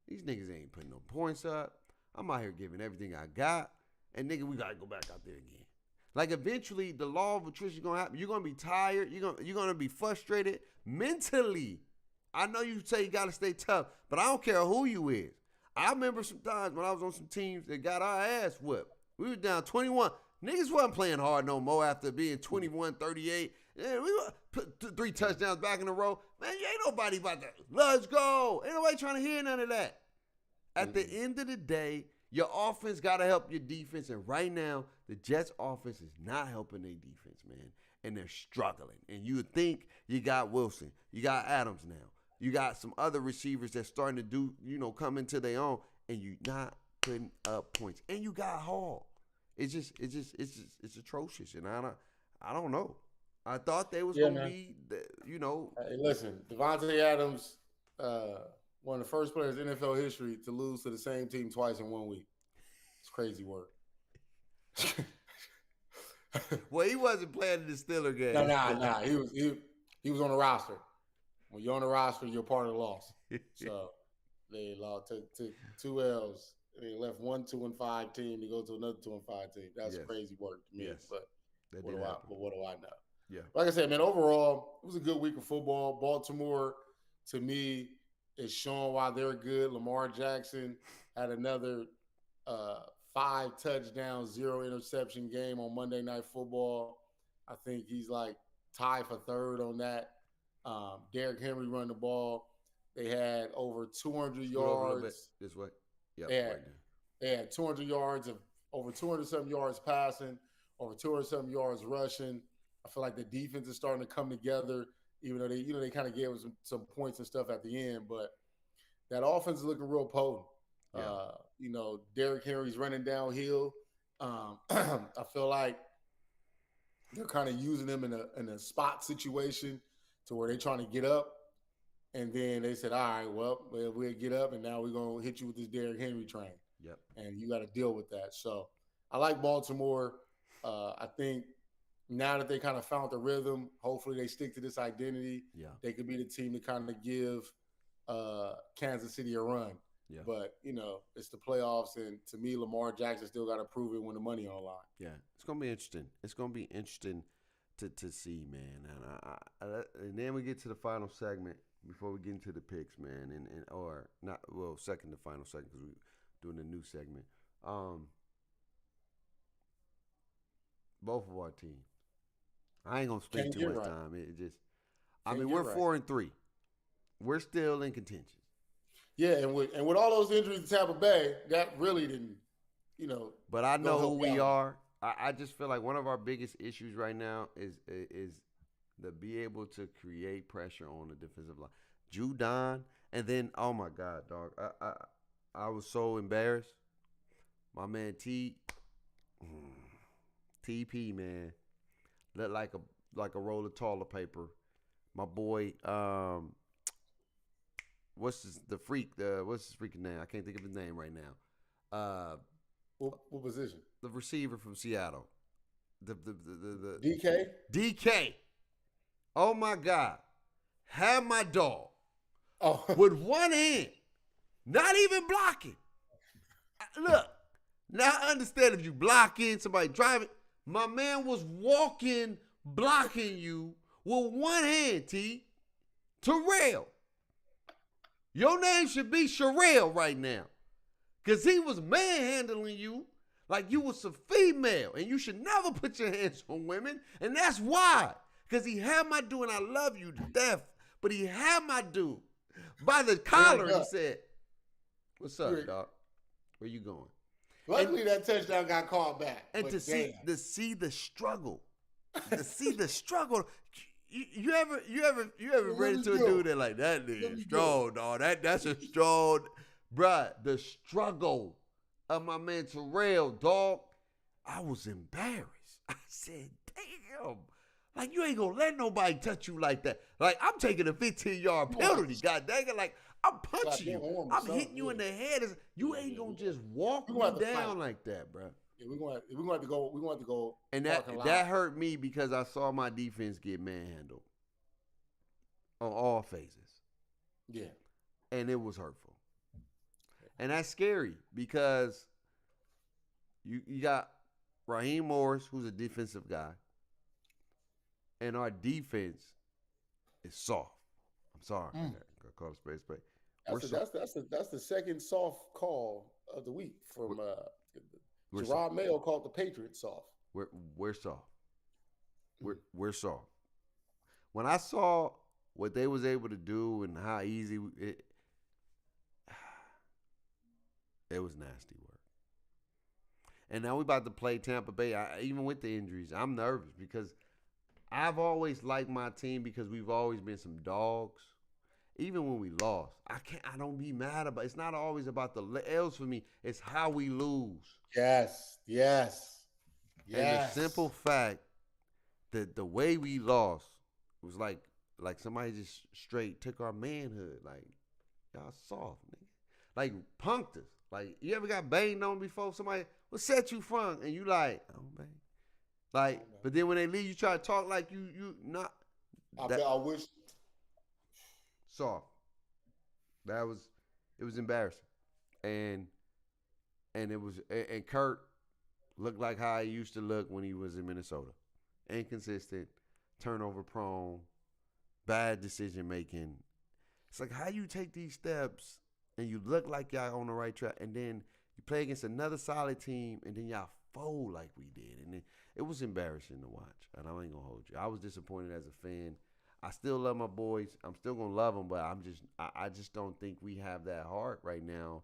These niggas ain't putting no points up. I'm out here giving everything I got. And, nigga, we got to go back out there again. Like, eventually, the law of attrition is going to happen. You're going to be tired. You're going to be frustrated mentally. I know you say you got to stay tough, but I don't care who you is. I remember some times when I was on some teams that got our ass whipped. We were down 21. Niggas wasn't playing hard no more after being 21-38. Yeah, we put 3 touchdowns back in a row. Man, you ain't nobody about that. Let's go. Ain't nobody trying to hear none of that. At the end of the day, your offense got to help your defense. And right now, the Jets' offense is not helping their defense, man. And they're struggling. And you would think you got Wilson. You got Adams now. You got some other receivers that's starting to do, come into their own. And you're not putting up points. And you got Hall. It's atrocious. And I don't know. I thought they was going to be, Hey, listen, Devontae Adams, one of the first players in NFL history to lose to the same team twice in 1 week. It's crazy work. Well, he wasn't playing in the Steeler game. Nah. He was on the roster. When you're on the roster, you're part of the loss. So they lost to 2 L's. They left 1 2-5 team to go to another 2-5 team. That's crazy work to me. Yes. But what do I know? Yeah. Like I said, man, overall, it was a good week of football. Baltimore, to me, is showing why they're good. Lamar Jackson had another 5 touchdowns, 0 interception game on Monday Night Football. I think he's like tied for 3rd on that. Derrick Henry run the ball. They had over 200 yards. This way. Yeah. They had 200 yards of over 200-something yards passing, over 200-something yards rushing. I feel like the defense is starting to come together, even though they kind of gave us some points and stuff at the end. But that offense is looking real potent. Yeah. Derrick Henry's running downhill. I feel like they're kind of using him in a spot situation to where they're trying to get up. And then they said, all right, well, we'll get up, and now we're going to hit you with this Derrick Henry train. Yep. And you got to deal with that. So I like Baltimore. I think now that they kind of found the rhythm, hopefully they stick to this identity. Yeah. They could be the team to kind of give Kansas City a run. Yeah. But, it's the playoffs, and to me, Lamar Jackson still got to prove it when the money on the line. Yeah, it's going to be interesting. It's going to be interesting to see, man. And then we get to the final segment before we get into the picks, man, second to final segment because we're doing a new segment. both of our teams. I ain't gonna spend Can't too get much right. time. It just, I Can't mean, get we're right. 4-3. We're still in contention. Yeah, and with all those injuries to Tampa Bay, that really didn't, But I don't know who help you we out. are. I just feel like one of our biggest issues right now is to be able to create pressure on the defensive line. Judon, and then oh my God, dog, I was so embarrassed. My man TP man looked like a roll of toilet paper. My boy, what's his freaking name? I can't think of his name right now. What position? The receiver from Seattle. The DK? DK. Oh my God. Have my dog Oh, with one hand, not even blocking. Look, now I understand if you blocking, somebody driving. My man was walking, blocking you with one hand, T. Terrell. Your name should be Sherelle right now. Because he was manhandling you like you was a female. And you should never put your hands on women. And that's why. Because he had my dude, and I love you to death. But he had my dude by the collar, and he said, "What's up, dog? Where you going?" Luckily, that touchdown got called back. And to see the struggle, You ever ran into a dude that like that nigga strong, dog? That's a strong, bruh. The struggle of my man Terrell, dog. I was embarrassed. I said, "Damn, like you ain't gonna let nobody touch you like that. Like I'm taking a 15-yard penalty, god dang it. Like I'm punching you, I'm hitting you in the head. You ain't gonna just walk me down like that, bro." Yeah, we're gonna have to go. We're gonna have to go. And that hurt me because I saw my defense get manhandled on all phases. Yeah. And it was hurtful. And that's scary because you got Raheem Morris, who's a defensive guy, and our defense is soft. I'm sorry. I call it space. That's the second soft call of the week from Gerard Mayo called the Patriots soft. We're soft. We're soft. When I saw what they was able to do and how easy it was nasty work. And now we about to play Tampa Bay. Even with the injuries, I'm nervous because I've always liked my team because we've always been some dogs. Even when we lost, I don't be mad about it. It's not always about the L's for me. It's how we lose. Yes. And the simple fact that the way we lost was like somebody just straight took our manhood. Like, y'all soft, nigga. Like, punked us. Like, you ever got banged on before? Somebody, what set you from? And you like, oh, bang. Like, but then when they leave, you try to talk like you not. I wish. Soft. It was embarrassing. And Kurt looked like how he used to look when he was in Minnesota. Inconsistent, turnover prone, bad decision making. It's like how you take these steps and you look like y'all on the right track, and then you play against another solid team, and then y'all fold like we did. And then it was embarrassing to watch. And I ain't gonna hold you. I was disappointed as a fan. I still love my boys. I'm still gonna love them, but I just don't think we have that heart right now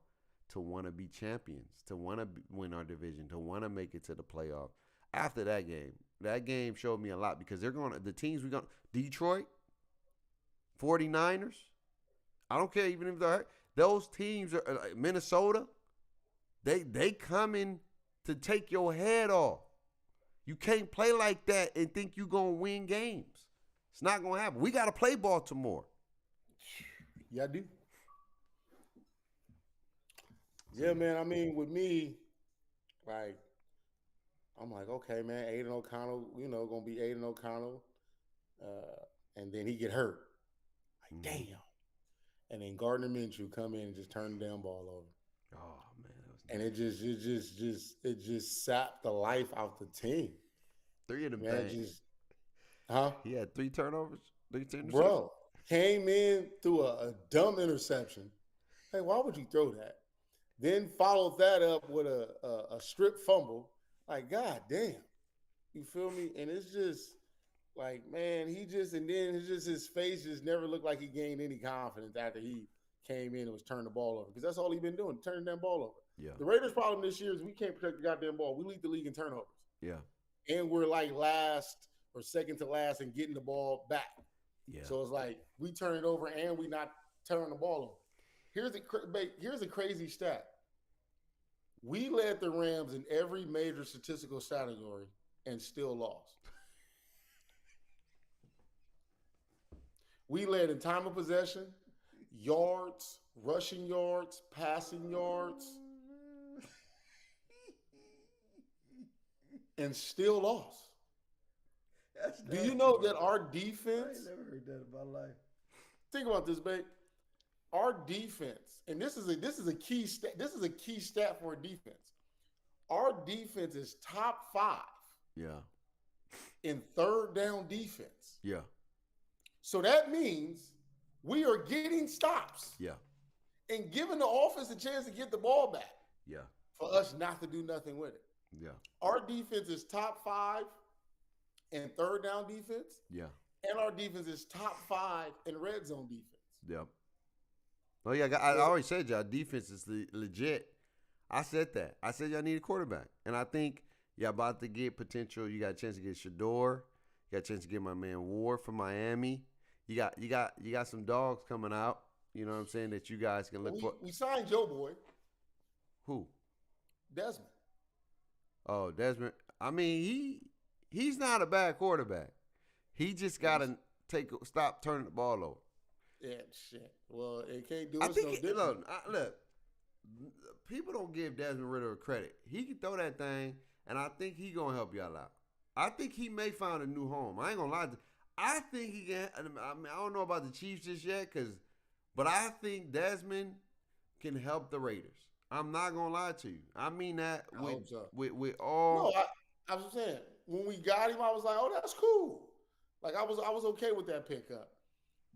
to want to be champions, to want to win our division, to want to make it to the playoffs. After that game showed me a lot because the teams we're going Detroit, 49ers. I don't care even if they're hurt. Those teams are Minnesota. They coming to take your head off. You can't play like that and think you're gonna win games. It's not going to happen. We got to play Baltimore. Yeah, I do. Yeah, man. I mean, with me, like, I'm like, okay, man, Aiden O'Connell, going to be Aiden O'Connell. And then he get hurt. Like, damn. And then Gardner Minshew come in and just turn the damn ball over. Oh, man. And it just sapped the life out the team. 3 of them things. Huh? He had 3 turnovers. Bro, came in through a dumb interception. Hey, why would you throw that? Then followed that up with a strip fumble. Like, god damn. You feel me? And it's just like, man, and then it's just his face just never looked like he gained any confidence after he came in and was turning the ball over. Because that's all he's been doing, turning that ball over. Yeah. The Raiders' problem this year is we can't protect the goddamn ball. We lead the league in turnovers. Yeah. And we're like last or second to last in getting the ball back. Yeah. So it's like we turn it over and we not turning the ball over. Here's a crazy stat. We led the Rams in every major statistical category and still lost. We led in time of possession, yards, rushing yards, passing yards, and still lost. Do you know that our defense? I ain't never heard that in my life. Think about this, babe. Our defense, and this is a key stat. This is a key stat for a defense. Our defense is top 5. Yeah. In third down defense. Yeah. So that means we are getting stops. Yeah. And giving the offense a chance to get the ball back. Yeah. For us not to do nothing with it. Yeah. Our defense is top 5 in third down defense. Yeah. And our defense is top 5 in red zone defense. Yeah. Oh, yeah. I always said y'all defense is legit. I said that. I said y'all need a quarterback. And I think y'all about to get potential. You got a chance to get Shador. You got a chance to get my man Ward from Miami. You got some dogs coming out. You know what I'm saying, that you guys can look for. We signed Joe Boy. Who? Desmond. Oh, Desmond. I mean, he's not a bad quarterback. He just got to stop turning the ball over. Yeah, shit. Well, it can't do us no different. Look, people don't give Desmond Ridder credit. He can throw that thing, and I think he going to help y'all out. I think he may find a new home. I ain't going to lie. I think he can. I mean, I don't know about the Chiefs just yet, but I think Desmond can help the Raiders. I'm not going to lie to you. I mean that with all. No, I was saying, when we got him, I was like, oh, that's cool. Like, I was okay with that pickup.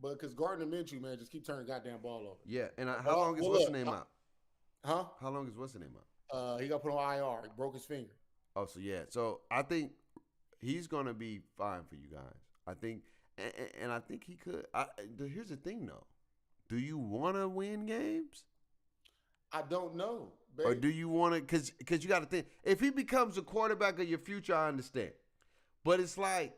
But because Gardner Minshew, man, just keep turning the goddamn ball over. Yeah, and how long is what's the name out? Huh? How long is what's the name out? He got put on IR. He broke his finger. Oh, so yeah. So I think he's gonna be fine for you guys. I think, and I think he could. Here's the thing, though. Do you want to win games? I don't know, babe. Or do you want to? Because you got to think. If he becomes a quarterback of your future, I understand. But it's like,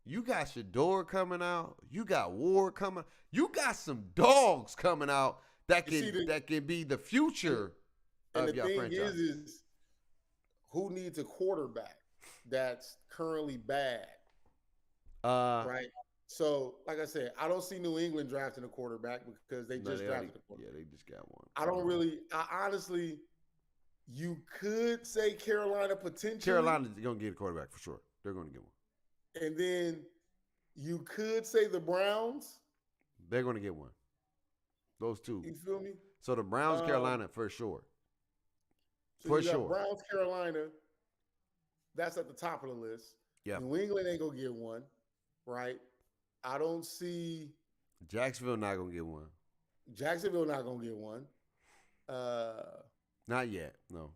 you got Shador coming out. You got Ward coming. You got some dogs coming out that can be the future of your franchise. And the thing is who needs a quarterback that's currently bad? Right. So, like I said, I don't see New England drafting a quarterback because they just drafted a quarterback. Yeah, they just got one. I honestly, you could say Carolina potentially. Carolina's going to get a quarterback for sure. They're going to get one. And then you could say the Browns. They're going to get one. Those two. You feel me? So the Browns, Carolina, for sure. So for sure. Browns, Carolina, that's at the top of the list. Yeah. New England ain't going to get one, right? I don't see. Jacksonville not going to get one. Jacksonville not going to get one. Not yet, no.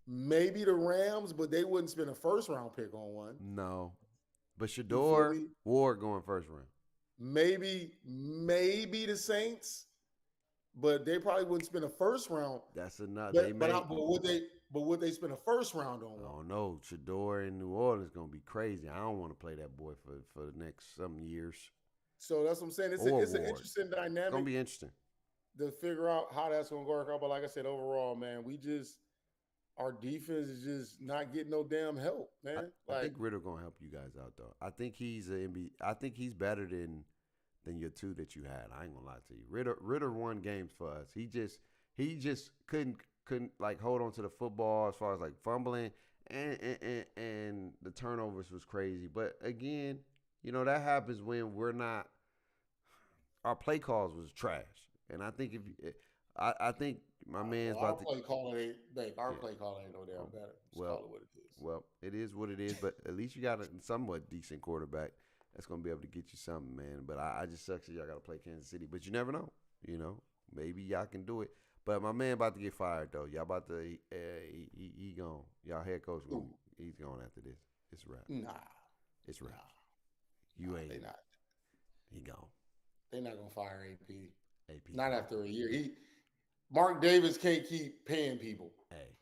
Maybe the Rams, but they wouldn't spend a first-round pick on one. No. But Shador, Ward going first round. Maybe the Saints, but they probably wouldn't spend a first round. That's enough. But would they spend a first round on one? I don't know. Shador in New Orleans is gonna be crazy. I don't want to play that boy for the next some years. So that's what I'm saying. It's an interesting dynamic. It's gonna be interesting to figure out how that's gonna work out. But like I said, overall, man, our defense is just not getting no damn help, man. I think Ridder gonna help you guys out though. I think he's I think he's better than your two that you had. I ain't gonna lie to you. Ridder won games for us. He just couldn't like hold on to the football as far as like fumbling and the turnovers was crazy. But again, you know, that happens when our play calls was trash. And I think I think my man's about to. Our play calling ain't no damn better. Just call it what it is. Well, it is what it is, but at least you got a somewhat decent quarterback that's going to be able to get you something, man. But I just sucks that y'all got to play Kansas City. But you never know. You know, maybe y'all can do it. But my man about to get fired, though. Y'all about to he gone. Y'all head coach, he's gone after this. It's rap. Nah, It's rap. nah, You ain't. they not. He gone. They're not gonna fire AP. AP. Not after a year. Mark Davis can't keep paying people. Hey,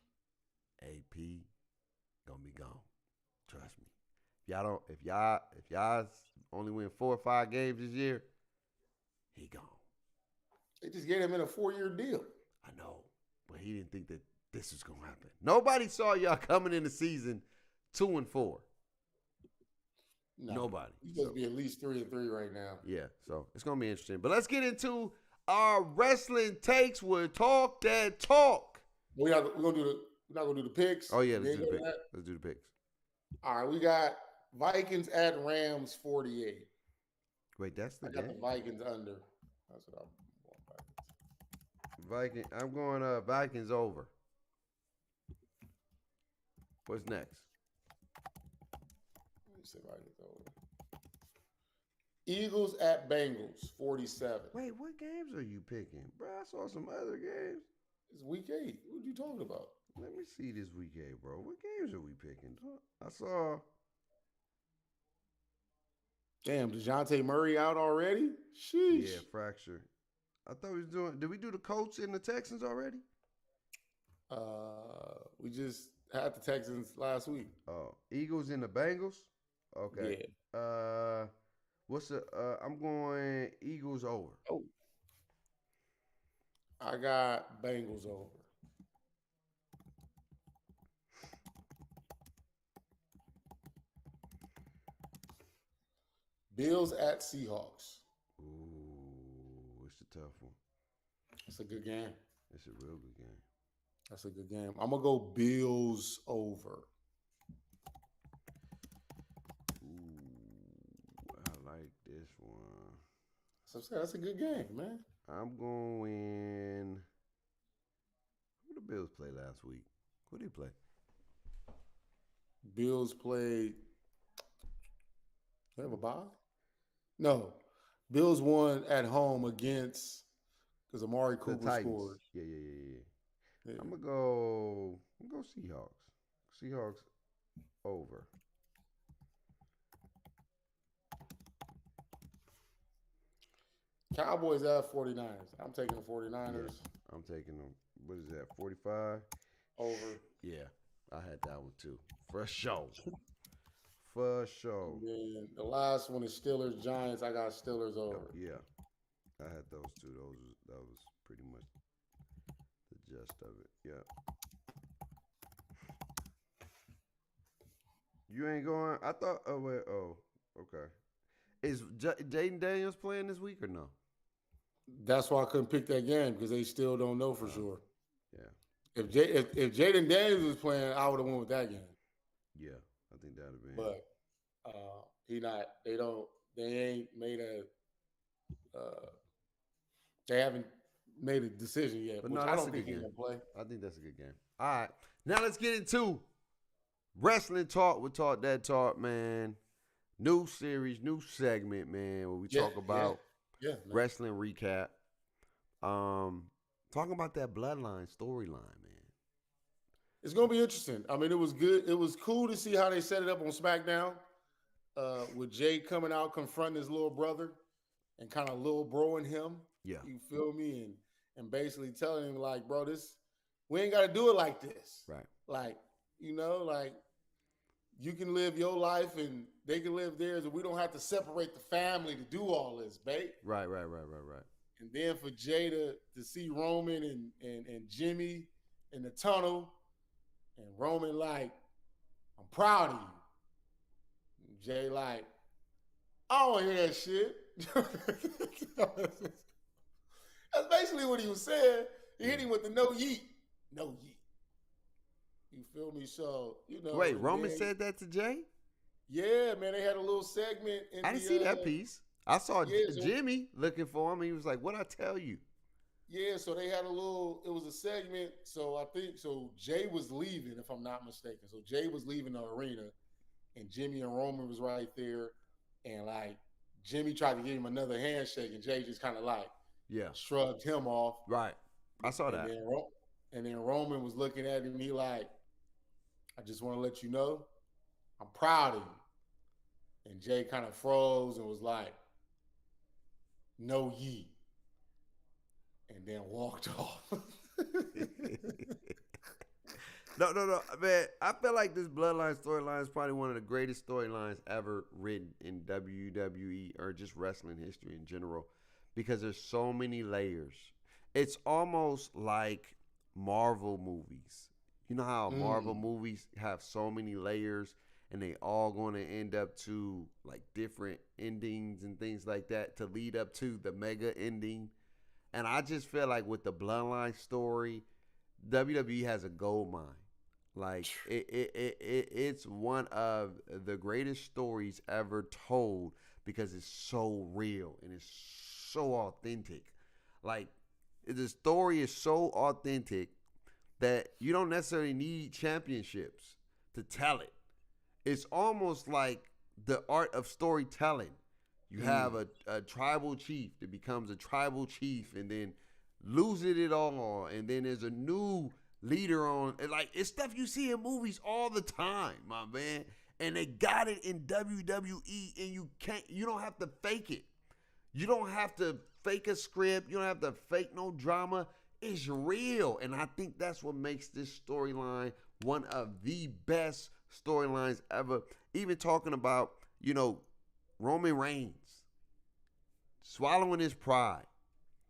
AP gonna be gone. Trust me. If y'all only win 4 or 5 games this year, he gone. They just gave him in a 4-year deal. I know, but he didn't think that this was gonna happen. Nobody saw y'all coming in the season 2-4. No, Nobody. He's supposed to be at least 3-3 right now. Yeah, so it's gonna be interesting. But let's get into our wrestling takes. We'll talk that talk. We're not gonna do the picks. Oh yeah, let's do the picks. Let's do the picks. All right, we got Vikings at Rams 48. Wait, that's the I game. got the Vikings under. That's what I'm going Vikings over. What's next? Let me say Vikings over. Eagles at Bengals 47. Wait, what games are you picking, bro? I saw some other games. It's week 8. What are you talking about? Let me see this week 8, bro. What games are we picking? I saw. Damn, DeJounte Murray out already? Sheesh. Yeah, fracture. I thought we was doing. Did we do the Colts and the Texans already? We just had the Texans last week. Oh, Eagles and the Bengals. Okay. Yeah. I'm going Eagles over. Oh. I got Bengals over. Bills at Seahawks. Ooh, it's a tough one. It's a good game. It's a real good game. That's a good game. I'm gonna go Bills over. Ooh, I like this one. So that's a good game, man. I'm going. Who the Bills play last week? Who did he play? Bills played. They have a bye? No. Bills won at home against because Amari Cooper scored. Yeah. I'm gonna go Seahawks. Seahawks over. Cowboys at 49ers. I'm taking the 49ers. Yeah, I'm taking them. What is that? 45 over. Yeah, I had that one too. For sure. For sure. And the last one is Steelers Giants. I got Steelers over. Yeah, I had those two. That was pretty much the gist of it. Yeah. You ain't going. I thought. Oh wait. Oh, okay. Is Jaden Daniels playing this week or no? That's why I couldn't pick that game because they still don't know for sure. Yeah. If Jaden Daniels was playing, I would have won with that game. Yeah, I think that'd have been. But he not. They don't. They ain't made a. They haven't made a decision yet. But which no, I that's don't a think good he's game. gonna play. I think that's a good game. All right, now let's get into wrestling talk. We talk that talk, man. New series, new segment, man. Where we talk about wrestling recap. Talking about that bloodline storyline, man. It's gonna be interesting. I mean, it was good. It was cool to see how they set it up on SmackDown, with Jay coming out confronting his little brother and kind of little broing him. Yeah, you feel me? And basically telling him like, bro, we ain't got to do it like this. Right. Like, like you can live your life and they can live theirs, and we don't have to separate the family to do all this, babe. Right. And then for Jay to see Roman and Jimmy in the tunnel, and Roman like, I'm proud of you. And Jay like, I don't want to hear that shit. That's basically what he was saying. He hit him with the no yeet. No yeet. You feel me? So, Wait, Roman said that to Jay? Yeah, man. They had a little segment. I didn't see that piece. I saw Jimmy looking for him. He was like, what'd I tell you? Yeah, so they had it was a segment. So I think, Jay was leaving, if I'm not mistaken. So Jay was leaving the arena, and Jimmy and Roman was right there. And like, Jimmy tried to give him another handshake, and Jay just kind of like, shrugged him off. Right. I saw that. And then Roman was looking at him. He like, I just want to let you know, I'm proud of you. And Jay kind of froze and was like, no ye. And then walked off. No, man. I feel like this Bloodline storyline is probably one of the greatest storylines ever written in WWE or just wrestling history in general because there's so many layers. It's almost like Marvel movies. You know how Marvel movies have so many layers and they all going to end up to like different endings and things like that to lead up to the mega ending. And I just feel like with the Bloodline story, WWE has a gold mine. Like it's one of the greatest stories ever told because it's so real and it's so authentic. Like the story is so authentic that you don't necessarily need championships to tell it. It's almost like the art of storytelling. You have a tribal chief that becomes a tribal chief and then loses it all, and then there's a new leader on. And like it's stuff you see in movies all the time, my man. And they got it in WWE, and you don't have to fake it. You don't have to fake a script. You don't have to fake no drama. It's real, and I think that's what makes this storyline one of the best storylines ever. Even talking about Roman Reigns swallowing his pride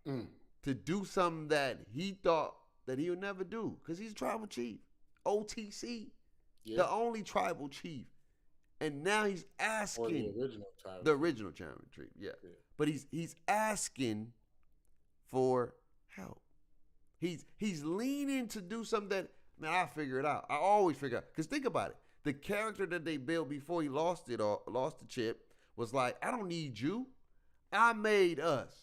to do something that he thought that he would never do because he's a tribal chief, OTC, the only tribal chief, and now he's asking the original tribal chief, but he's asking for help. He's leaning to do something that, man, I'll figure it out. I always figure out because think about it, the character that they built before he lost the chip was like, I don't need you. I made us.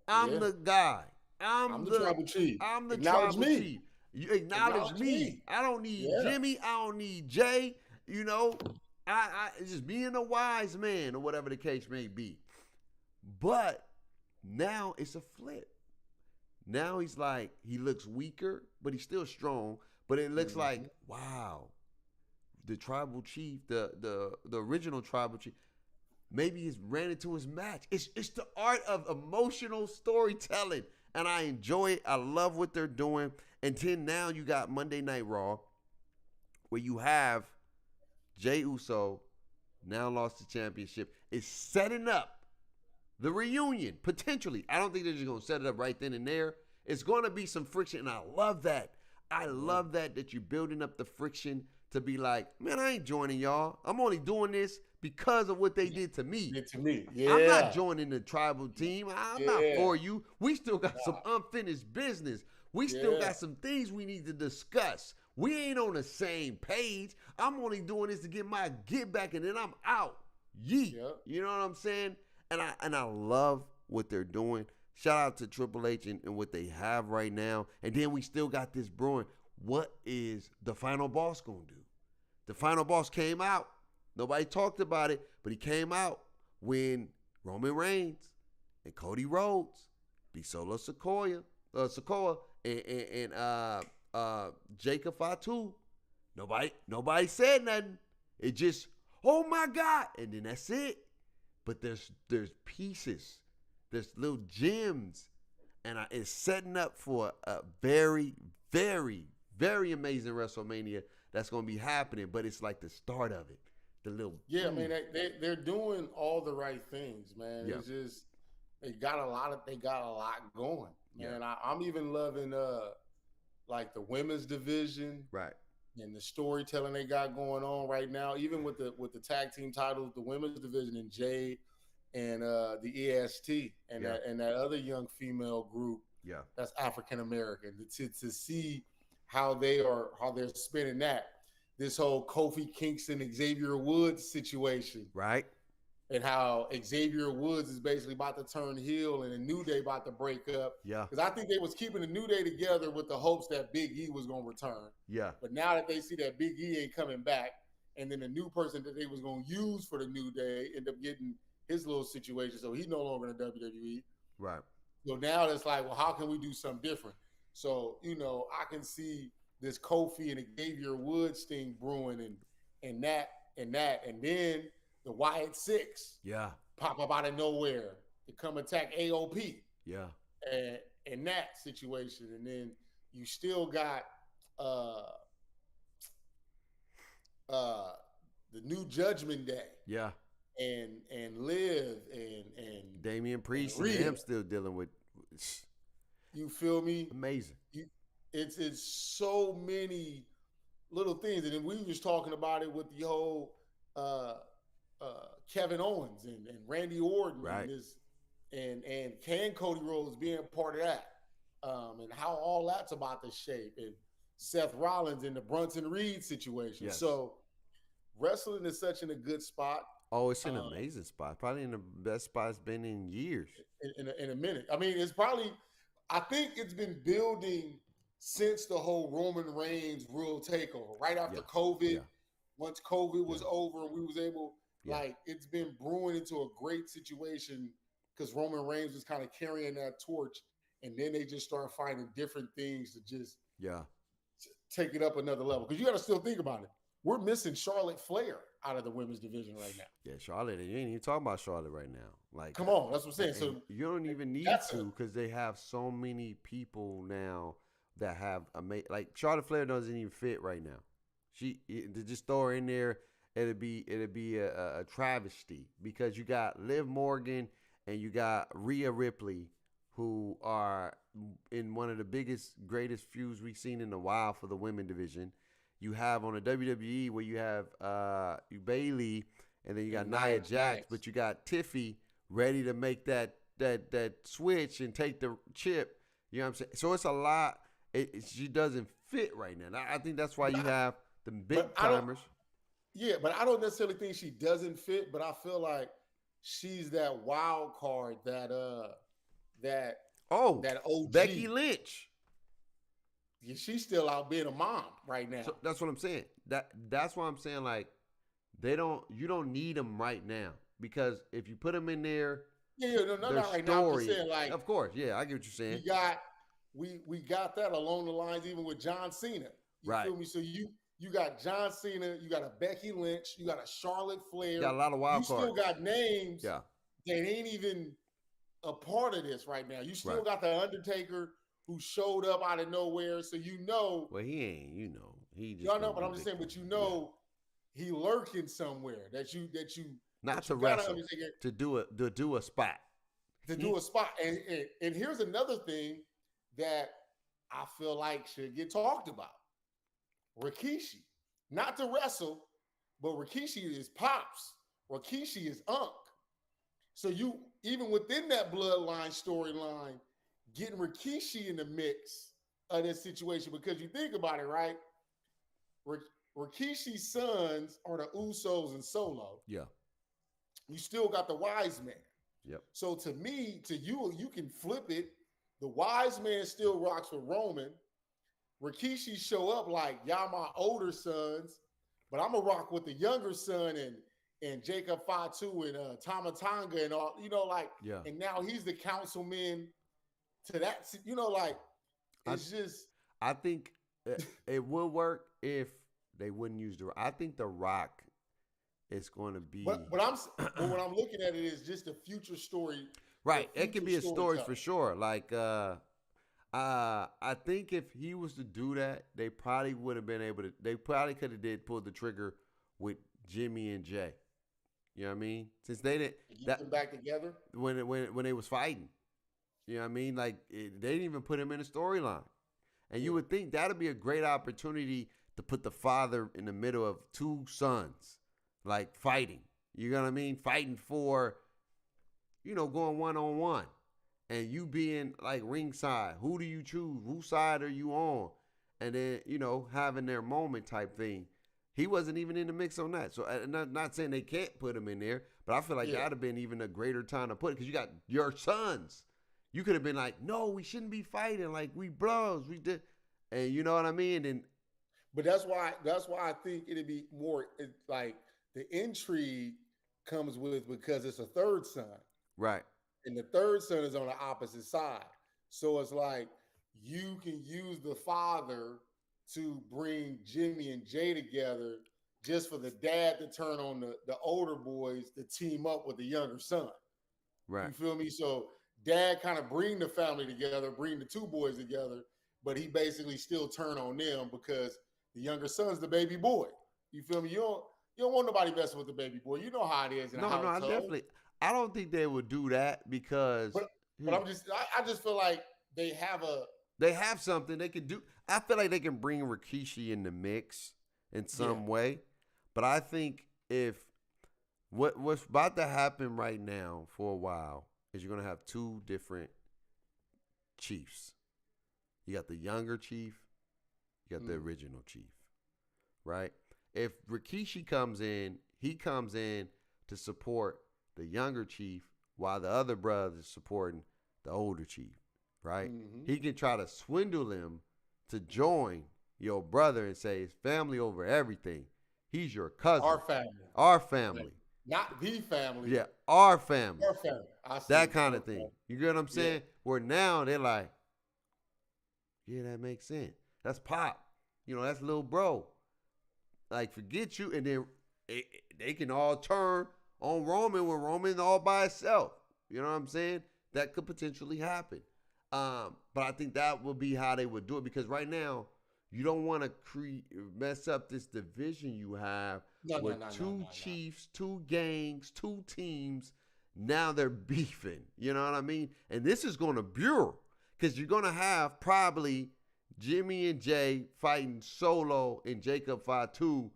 I'm the guy. I'm the tribal chief. I'm the tribal chief. You acknowledge me. I don't need Jimmy. I don't need Jay. It's just being a wise man or whatever the case may be. But now it's a flip. Now he's like, he looks weaker, but he's still strong. But it looks like, wow, the tribal chief, the original tribal chief, maybe he's ran into his match. It's the art of emotional storytelling, and I enjoy it. I love what they're doing. And then now you got Monday Night Raw, where you have Jey Uso, now lost the championship, is setting up the reunion, potentially. I don't think they're just going to set it up right then and there. It's going to be some friction, and I love that. I love that you're building up the friction to be like, man, I ain't joining y'all. I'm only doing this because of what they did to me. I'm not joining the tribal team. I'm not for you. We still got some unfinished business. We still got some things we need to discuss. We ain't on the same page. I'm only doing this to get my get back, and then I'm out. Yeet. You know what I'm saying? And I love what they're doing. Shout out to Triple H and what they have right now. And then we still got this brewing. What is the final boss going to do? The final boss came out. Nobody talked about it, but he came out when Roman Reigns and Cody Rhodes beat Solo Sikoa and Jacob Fatu. Nobody said nothing. It just, oh my God, and then that's it. But there's pieces, there's little gems, and it's setting up for a very, very, very amazing WrestleMania that's going to be happening. But it's like the start of it. The little man, they're doing all the right things, man. It's just they got a lot going, man. I'm even loving like the women's division, right, and the storytelling they got going on right now. Even with the tag team titles, the women's division and Jade and the EST and that other young female group, that's African American. To see how they're spinning that. This whole Kofi Kingston, Xavier Woods situation. Right. And how Xavier Woods is basically about to turn heel and the New Day about to break up. Yeah. Because I think they was keeping the New Day together with the hopes that Big E was going to return. Yeah. But now that they see that Big E ain't coming back, and then the new person that they was going to use for the New Day end up getting his little situation, so he's no longer in the WWE. Right. So now it's like, well, how can we do something different? So, I can see this Kofi and Xavier Woods thing brewing and that and then the Wyatt Six Yeah. pop up out of nowhere to come attack AOP Yeah. and in that situation, and then you still got uh uh the new Judgment Day Yeah. and Liv Damian and Priest and Rhea. them still dealing with You feel me? amazing. You, it's so many little things, and then we was talking about it with the whole uh, Kevin Owens and Randy Orton Right. and this and can Cody Rhodes being a part of that, and how all that's about to shape, and Seth Rollins in the Brunson Reed situation. Yes. So wrestling is such in a good spot. Oh, it's an Um, amazing spot. Probably in the best spot it's been in years. in a minute. I mean, it's probably. I think it's been building since the whole Roman Reigns rule takeover. Right after Yeah. COVID, Yeah. once COVID was Yeah. over, and we was able. Yeah. Like it's been brewing into a great situation because Roman Reigns was kind of carrying that torch, and then they just started finding different things to just Yeah. take it up another level. Because you got to still think about it. We're missing Charlotte Flair out of the women's division right now. Yeah, Charlotte. You ain't even talking about Charlotte right now. Like, Come on, that's what I'm saying. So you don't even need that's to because they have so many people now that have like Charlotte Flair doesn't even fit right now. To just throw her in there, it'd be a travesty because you got Liv Morgan and you got Rhea Ripley, who are in one of the biggest, greatest feuds we've seen in a while for the women division. You have on the WWE where you have Bailey, and then you got Nia Jax, but you got Tiffy ready to make that switch and take the chip. You know what I'm saying? So it's a lot. She doesn't fit right now. I think that's why you have the big timers. Yeah, but I don't necessarily think she doesn't fit. But I feel like she's that wild card that OG. Becky Lynch. Yeah, she's still out being a mom right now. So that's what I'm saying. That's why I'm saying like you don't need them right now because if you put them in there, not right now. I'm just saying like, of course, yeah, I get what you're saying. We got that along the lines even with John Cena. You feel me? So you got John Cena, you got a Becky Lynch, you got a Charlotte Flair. You got a lot of wild cards. You still got names that ain't even a part of this right now. You still got the Undertaker who showed up out of nowhere, so you know. Well, he ain't. He just. Y'all know, but I'm just saying. But he lurking somewhere that you not to wrestle to do a spot. Do a spot, and here's another thing that I feel like should get talked about. Rikishi, not to wrestle, but Rikishi is pops. Rikishi is Unc. So you even within that bloodline storyline, getting Rikishi in the mix of this situation, because you think about it, right? Rikishi's sons are the Usos and Solo. Yeah. You still got the Wise Man. Yep. So to me, to you can flip it. The Wise Man still rocks with Roman. Rikishi show up like, y'all my older sons, but I'm gonna rock with the younger son and Jacob Fatu and Tama Tonga and all, and now he's the councilman to that, I think it would work if they wouldn't use I think The Rock is going to be. But when I'm looking at it is just a future story. Right, it could be a story for sure. Like, I think if he was to do that, they probably would have been able to. They probably could have pulled the trigger with Jimmy and Jay. You know what I mean? Since they didn't get them back together when they was fighting. You know what I mean? Like they didn't even put him in a storyline, and you would think that'd be a great opportunity to put the father in the middle of two sons, like fighting. You know what I mean? Fighting for, going one-on-one. And you being like ringside, who do you choose? Whose side are you on? And then, having their moment type thing. He wasn't even in the mix on that. So not saying they can't put him in there, but I feel like that would have been even a greater time to put it because you got your sons. You could have been like, no, we shouldn't be fighting. Like, we bros. We did. And you know what I mean? But that's why I think it'd be more like the intrigue comes with because it's a third son. Right. And the third son is on the opposite side. So it's like you can use the father to bring Jimmy and Jay together just for the dad to turn on the older boys to team up with the younger son. Right. You feel me? So dad kind of bring the family together, bring the two boys together, but he basically still turn on them because the younger son's the baby boy. You feel me? You don't want nobody messing with the baby boy. You know how it is in a No, no, household. I don't think they would do that because But but I just feel like they have a they have something they can do. I feel like they can bring Rikishi in the mix in yeah. some way, but I think if what's about to happen right now for a while is you're gonna have two different chiefs. You got the younger chief, you got the original chief, right? If Rikishi comes in, he comes in to support the younger chief while the other brother is supporting the older chief, right? Mm-hmm. He can try to swindle him to join your brother and say it's family over everything. He's your cousin. Our family. Our family. Like, not the family. Yeah, our family. Our family. I see That kind of thing. You get what I'm saying? Yeah. Where now they're like, yeah, that makes sense. That's Pop. That's little bro. Like, forget you. And then they can all turn on Roman when Roman's all by himself. You know what I'm saying? That could potentially happen. But I think that would be how they would do it because right now, you don't want to mess up this division you have with two chiefs, two gangs, two teams. Now they're beefing. You know what I mean? And this is going to brew because you're going to have probably Jimmy and Jay fighting Solo and Jacob Fatu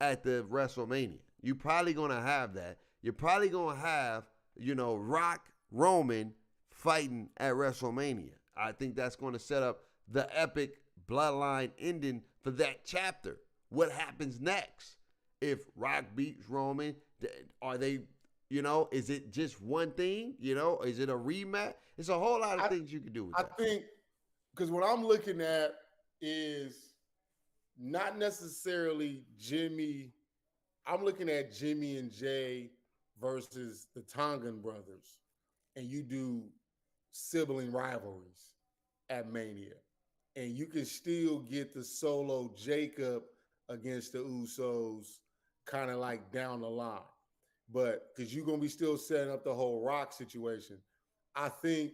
at the WrestleMania. You're probably going to have that. You're probably going to have, Rock Roman fighting at WrestleMania. I think that's going to set up the epic bloodline ending for that chapter. What happens next? If Rock beats Roman, are they, is it just one thing? Is it a rematch? It's a whole lot of things you can do with that. I think, because what I'm looking at is not necessarily Jimmy. I'm looking at Jimmy and Jay versus the Tongan brothers, and you do sibling rivalries at Mania. And you can still get the Solo Jacob against the Usos kind of like down the line. But because you're going to be still setting up the whole Rock situation, I think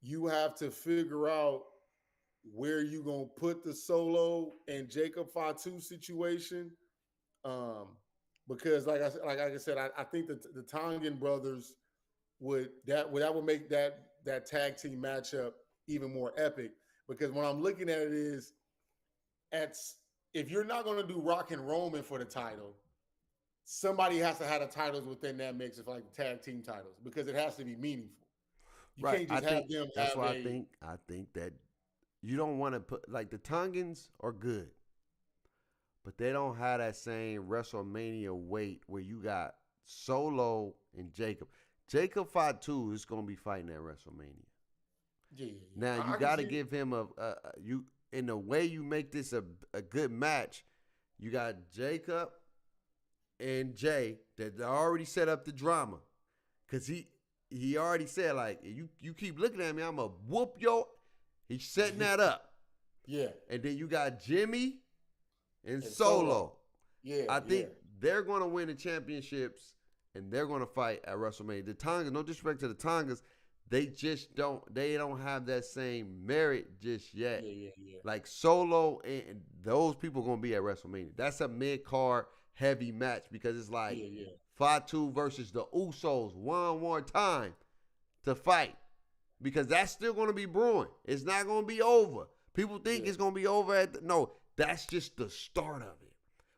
you have to figure out where you're going to put the Solo and Jacob Fatu situation. Because like I said, I think that the Tongan brothers would make that tag team matchup even more epic. Because when I'm looking at it is, if you're not going to do Rock and Roman for the title, somebody has to have the titles within that mix of like the tag team titles because it has to be meaningful. You can't just have them. That's why I think that you don't want to put like the Tongans are good, but they don't have that same WrestleMania weight where you got Solo and Jacob. Jacob Fatu is going to be fighting at WrestleMania. Yeah. Now you got to give him in the way you make this a good match. You got Jacob and Jay that already set up the drama, cause he already said like you keep looking at me, I'm gonna whoop your. He's setting that up. Yeah. And then you got Jimmy and Solo. Yeah. I think they're gonna win the championships and they're gonna fight at WrestleMania. The Tongas, no disrespect to the Tongas. They just don't have that same merit just yet. Yeah. Like Solo and those people going to be at WrestleMania. That's a mid-card heavy match because it's like Fatu versus the Usos one more time to fight because that's still going to be brewing. It's not going to be over. People think it's going to be over no, that's just the start of it.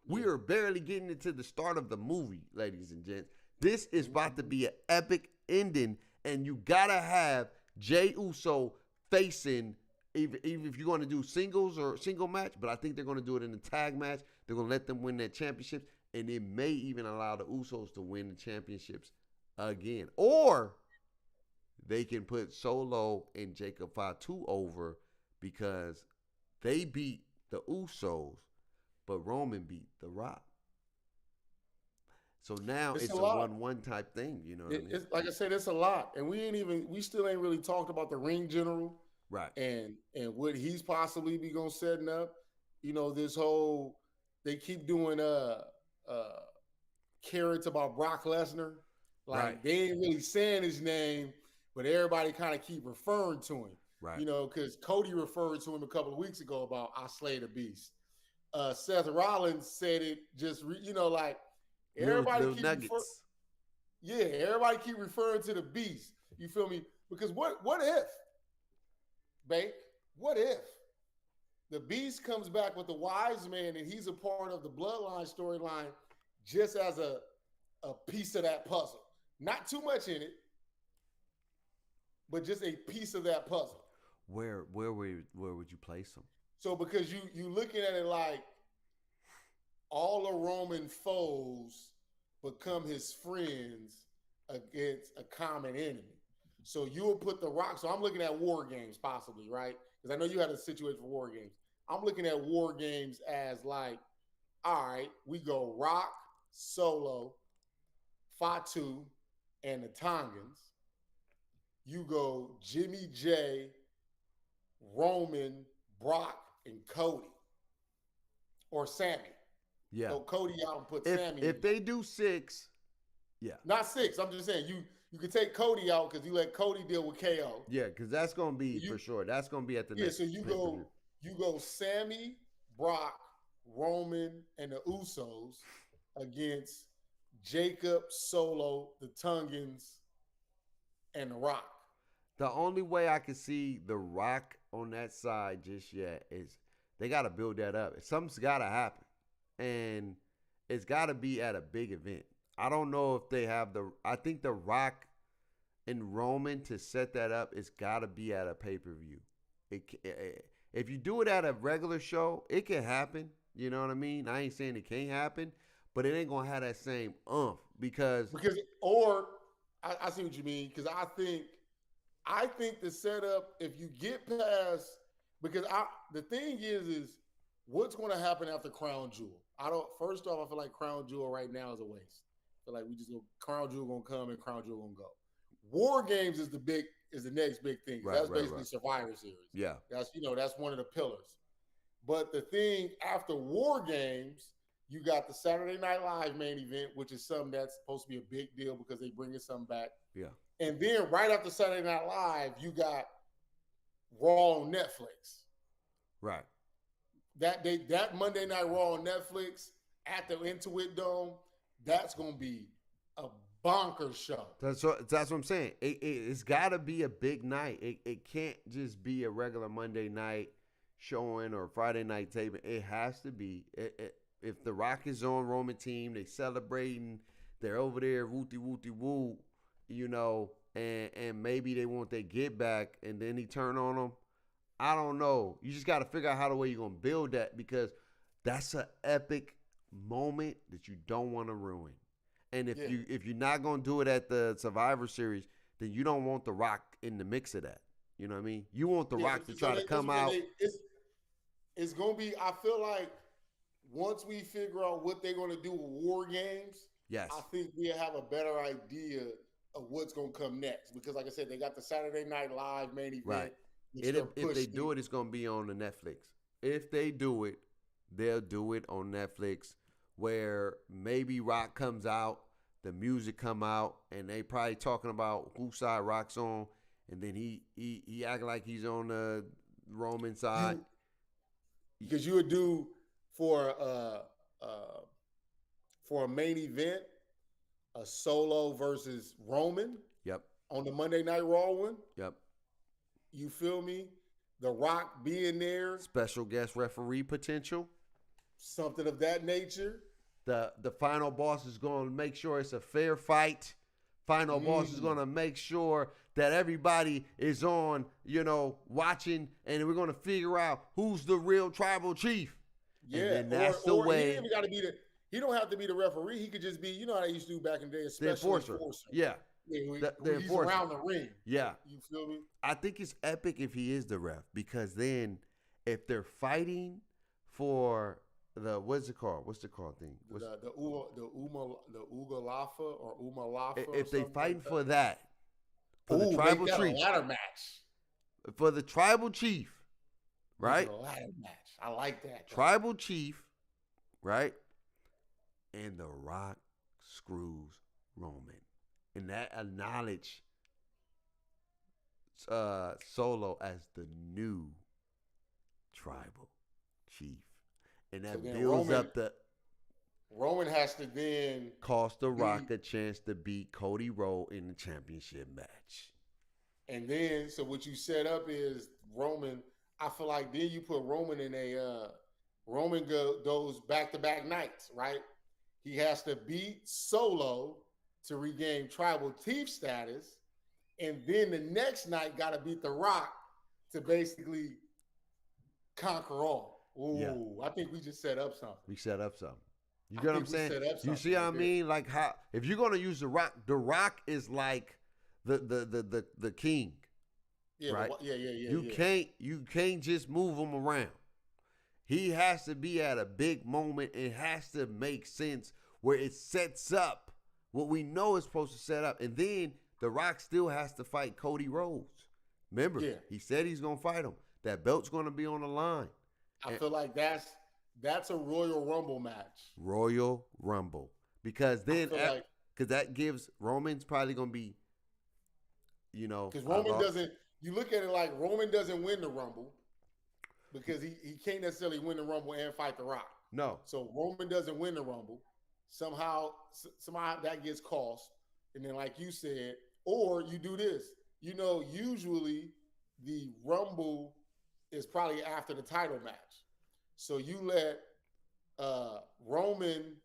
We are barely getting into the start of the movie, ladies and gents. This is about to be an epic ending. And you gotta have Jey Uso facing, even if you're going to do singles or single match, but I think they're going to do it in a tag match. They're going to let them win their championships, and it may even allow the Usos to win the championships again. Or they can put Solo and Jacob Fatu over because they beat the Usos, but Roman beat The Rock. So now it's a 1-1 type thing, you know what I mean? Like I said, it's a lot. And we still ain't really talked about the ring general. Right. And what he's possibly be going setting up. This whole, they keep doing carrots about Brock Lesnar. Like Right. they ain't really saying his name, but everybody kind of keep referring to him. Right. You know, because Cody referred to him a couple of weeks ago about I slay the beast. Seth Rollins said it just, like everybody Little keep nuggets. everybody keep referring to the beast. You feel me? Because what if, Bank? What if the beast comes back with the wise man and he's a part of the bloodline storyline just as a piece of that puzzle? Not too much in it, but just a piece of that puzzle. Where would you place him? So because you looking at it like all the Roman foes become his friends against a common enemy. So you will put the Rock. So I'm looking at War Games possibly, right? Because I know you had a situation for War Games. I'm looking at War Games as like, all right, we go Rock, Solo, Fatu, and the Tongans. You go Jimmy J, Roman, Brock, and Cody. Or Sammy. Yeah. Throw Cody out and put Sammy If they do 6, yeah. Not 6. I'm just saying you could take Cody out because you let Cody deal with KO. Yeah, because that's gonna be for sure. That's gonna be at the next. So you go Sammy, Brock, Roman, and the Usos against Jacob, Solo, the Tongans, and the Rock. The only way I can see the Rock on that side just yet is they got to build that up. Something's got to happen, and it's got to be at a big event. I don't know if they have I think the Rock and Roman to set that up, it's got to be at a pay-per-view. If you do it at a regular show, it can happen. You know what I mean? I ain't saying it can't happen, but it ain't gonna have that same because I see what you mean, because I think the setup, if you get past, because the thing is what's going to happen after Crown Jewel? First off, I feel like Crown Jewel right now is a waste. I feel like we just go, Crown Jewel going to come and Crown Jewel going to go. War Games is the next big thing. That's basically Survivor Series. Yeah. That's one of the pillars. But the thing after War Games, you got the Saturday Night Live main event, which is something that's supposed to be a big deal because they bringing something back. Yeah. And then right after Saturday Night Live, you got Raw on Netflix. Right. That Monday Night Raw on Netflix at the Intuit Dome, that's going to be a bonkers show. That's what I'm saying. It's got to be a big night. It can't just be a regular Monday night showing or Friday night taping. It has to be. If the Rock is on Roman team, they celebrating, they're over there, wooty woo, and maybe they want their get back, and then he turn on them. I don't know. You just got to figure out how the way you're gonna build that, because that's an epic moment that you don't want to ruin. And if you're not gonna do it at the Survivor Series, then you don't want the Rock in the mix of that. You know what I mean? You want the Rock to try to come out. It's gonna be. I feel like once we figure out what they're gonna do with War Games, yes, I think we'll have a better idea of what's gonna come next. Because, like I said, they got the Saturday Night Live main event. Right. If they do it, it's gonna be on the Netflix. If they do it, they'll do it on Netflix, where maybe Rock comes out, the music come out, and they probably talking about whose side Rock's on, and then he act like he's on the Roman side. Because you would do for a main event, a Solo versus Roman. Yep. On the Monday Night Raw one. Yep. You feel me? The Rock being there. Special guest referee potential. Something of that nature. The final boss is going to make sure it's a fair fight. Final boss is going to make sure that everybody is on, watching, and we're going to figure out who's the real tribal chief. Yeah, and then that's the way. He don't have to be the referee. He could just be, how they used to do back in the day, a special enforcer. Yeah. The he's around the ring. Yeah. You feel me? I think it's epic if he is the ref, because then if they're fighting for what's it called? What's the called thing? The Ugalafa or Umalafa. If they fighting like for that, for the tribal chief, a ladder match. For the tribal chief, right? A ladder match. I like that. Tribal chief, right? and The Rock screws Roman. And that acknowledged Solo as the new tribal chief. And So that then builds up the Roman has to then cost The Rock a chance to beat Cody Rhodes in the championship match. and then so what you set up is Roman. I feel like then you put Roman in a goes back to back nights, right? He has to beat Solo to regain tribal chief status, and then the next night got to beat The Rock to basically conquer all. Ooh, yeah. I think we just set up something. We set up something. You get what I'm saying? You see what I mean? Like how if you're gonna use The Rock is like the king. Yeah, right? Yeah. You can't just move him around. He has to be at a big moment. It has to make sense where it sets up what we know is supposed to set up. And then The Rock still has to fight Cody Rhodes. Remember, he said he's going to fight him. That belt's going to be on the line. I feel like that's a Royal Rumble match. Royal Rumble. Because then, because that gives Roman's probably going to be, because Roman doesn't, you look at it like Roman doesn't win the Rumble. Because he can't necessarily win the Rumble and fight The Rock. No. So Roman doesn't win the Rumble. Somehow that gets cost. And then like you said, or you do this. Usually the Rumble is probably after the title match. So you let Roman.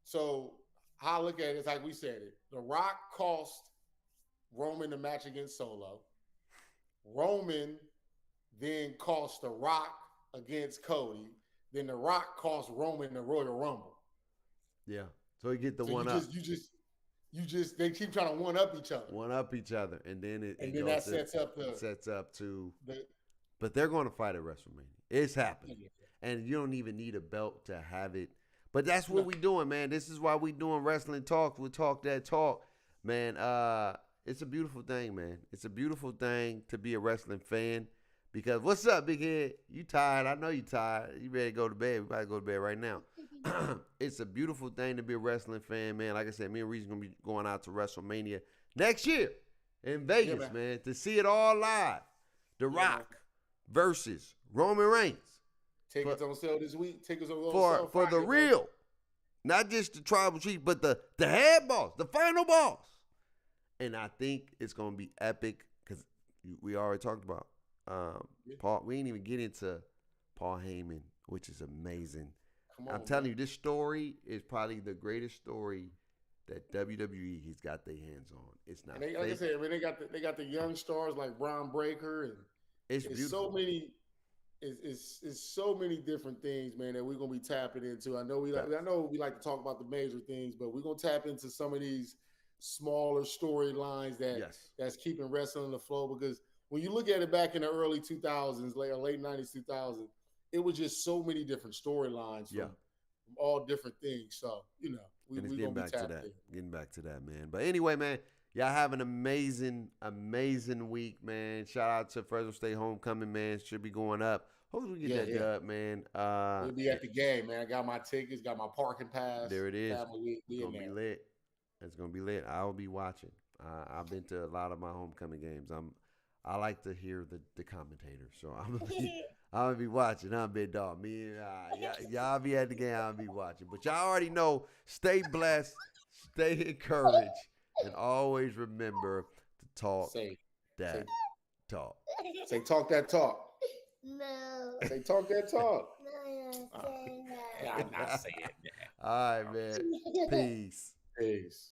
So how I look at it is like we said it. The Rock cost Roman the match against Solo. Roman then cost The Rock against Cody. Then The Rock cost Roman the Royal Rumble. Yeah. So you get the one up. You just they keep trying to one up each other. One up each other. And then that sets up to but they're going to fight at WrestleMania. It's happening. And you don't even need a belt to have it. But that's what we're doing, man. This is why we're doing wrestling talks. We'll talk that talk. Man, it's a beautiful thing, man. It's a beautiful thing to be a wrestling fan. Because what's up, big head? You tired? I know you tired. You ready to go to bed? We about to go to bed right now. It's a beautiful thing to be a wrestling fan, man. Like I said, me and Reese gonna be going out to WrestleMania next year in Vegas, man, to see it all live. The Rock versus Roman Reigns. Tickets on sale this week. Tickets on sale for the real, not just the tribal chief, but the head boss, the final boss. And I think it's gonna be epic because we already talked about. Paul, we ain't even get into Paul Heyman, which is amazing. I'm telling you, this story is probably the greatest story that WWE has got their hands on. It's not. Like I said, I mean, they got the young stars like Braun Breaker, and it's beautiful. So many. It's so many different things, man, that we're gonna be tapping into. I know we like to talk about the major things, but we're gonna tap into some of these smaller storylines that's keeping wrestling afloat because. When you look at it back in the early 2000s, late 90s, 2000s, it was just so many different storylines from all different things. So, we're going to be tapped in. Getting back to that, man. But anyway, man, y'all have an amazing, amazing week, man. Shout out to Fresno State Homecoming, man. Should be going up. Hopefully we get that dub, man. We'll be at the game, man. I got my tickets, got my parking pass. There it is. It's going to be lit. It's going to be lit. I'll be watching. I've been to a lot of my homecoming games. I like to hear the commentators, so I'm gonna be watching. I'm big dog. Me and y'all be at the game. I'll be watching. But y'all already know. Stay blessed, stay encouraged, and always remember to talk that talk. Say talk that talk. No. Say talk that talk. No, I'm not saying that. All right, man. Peace. Peace.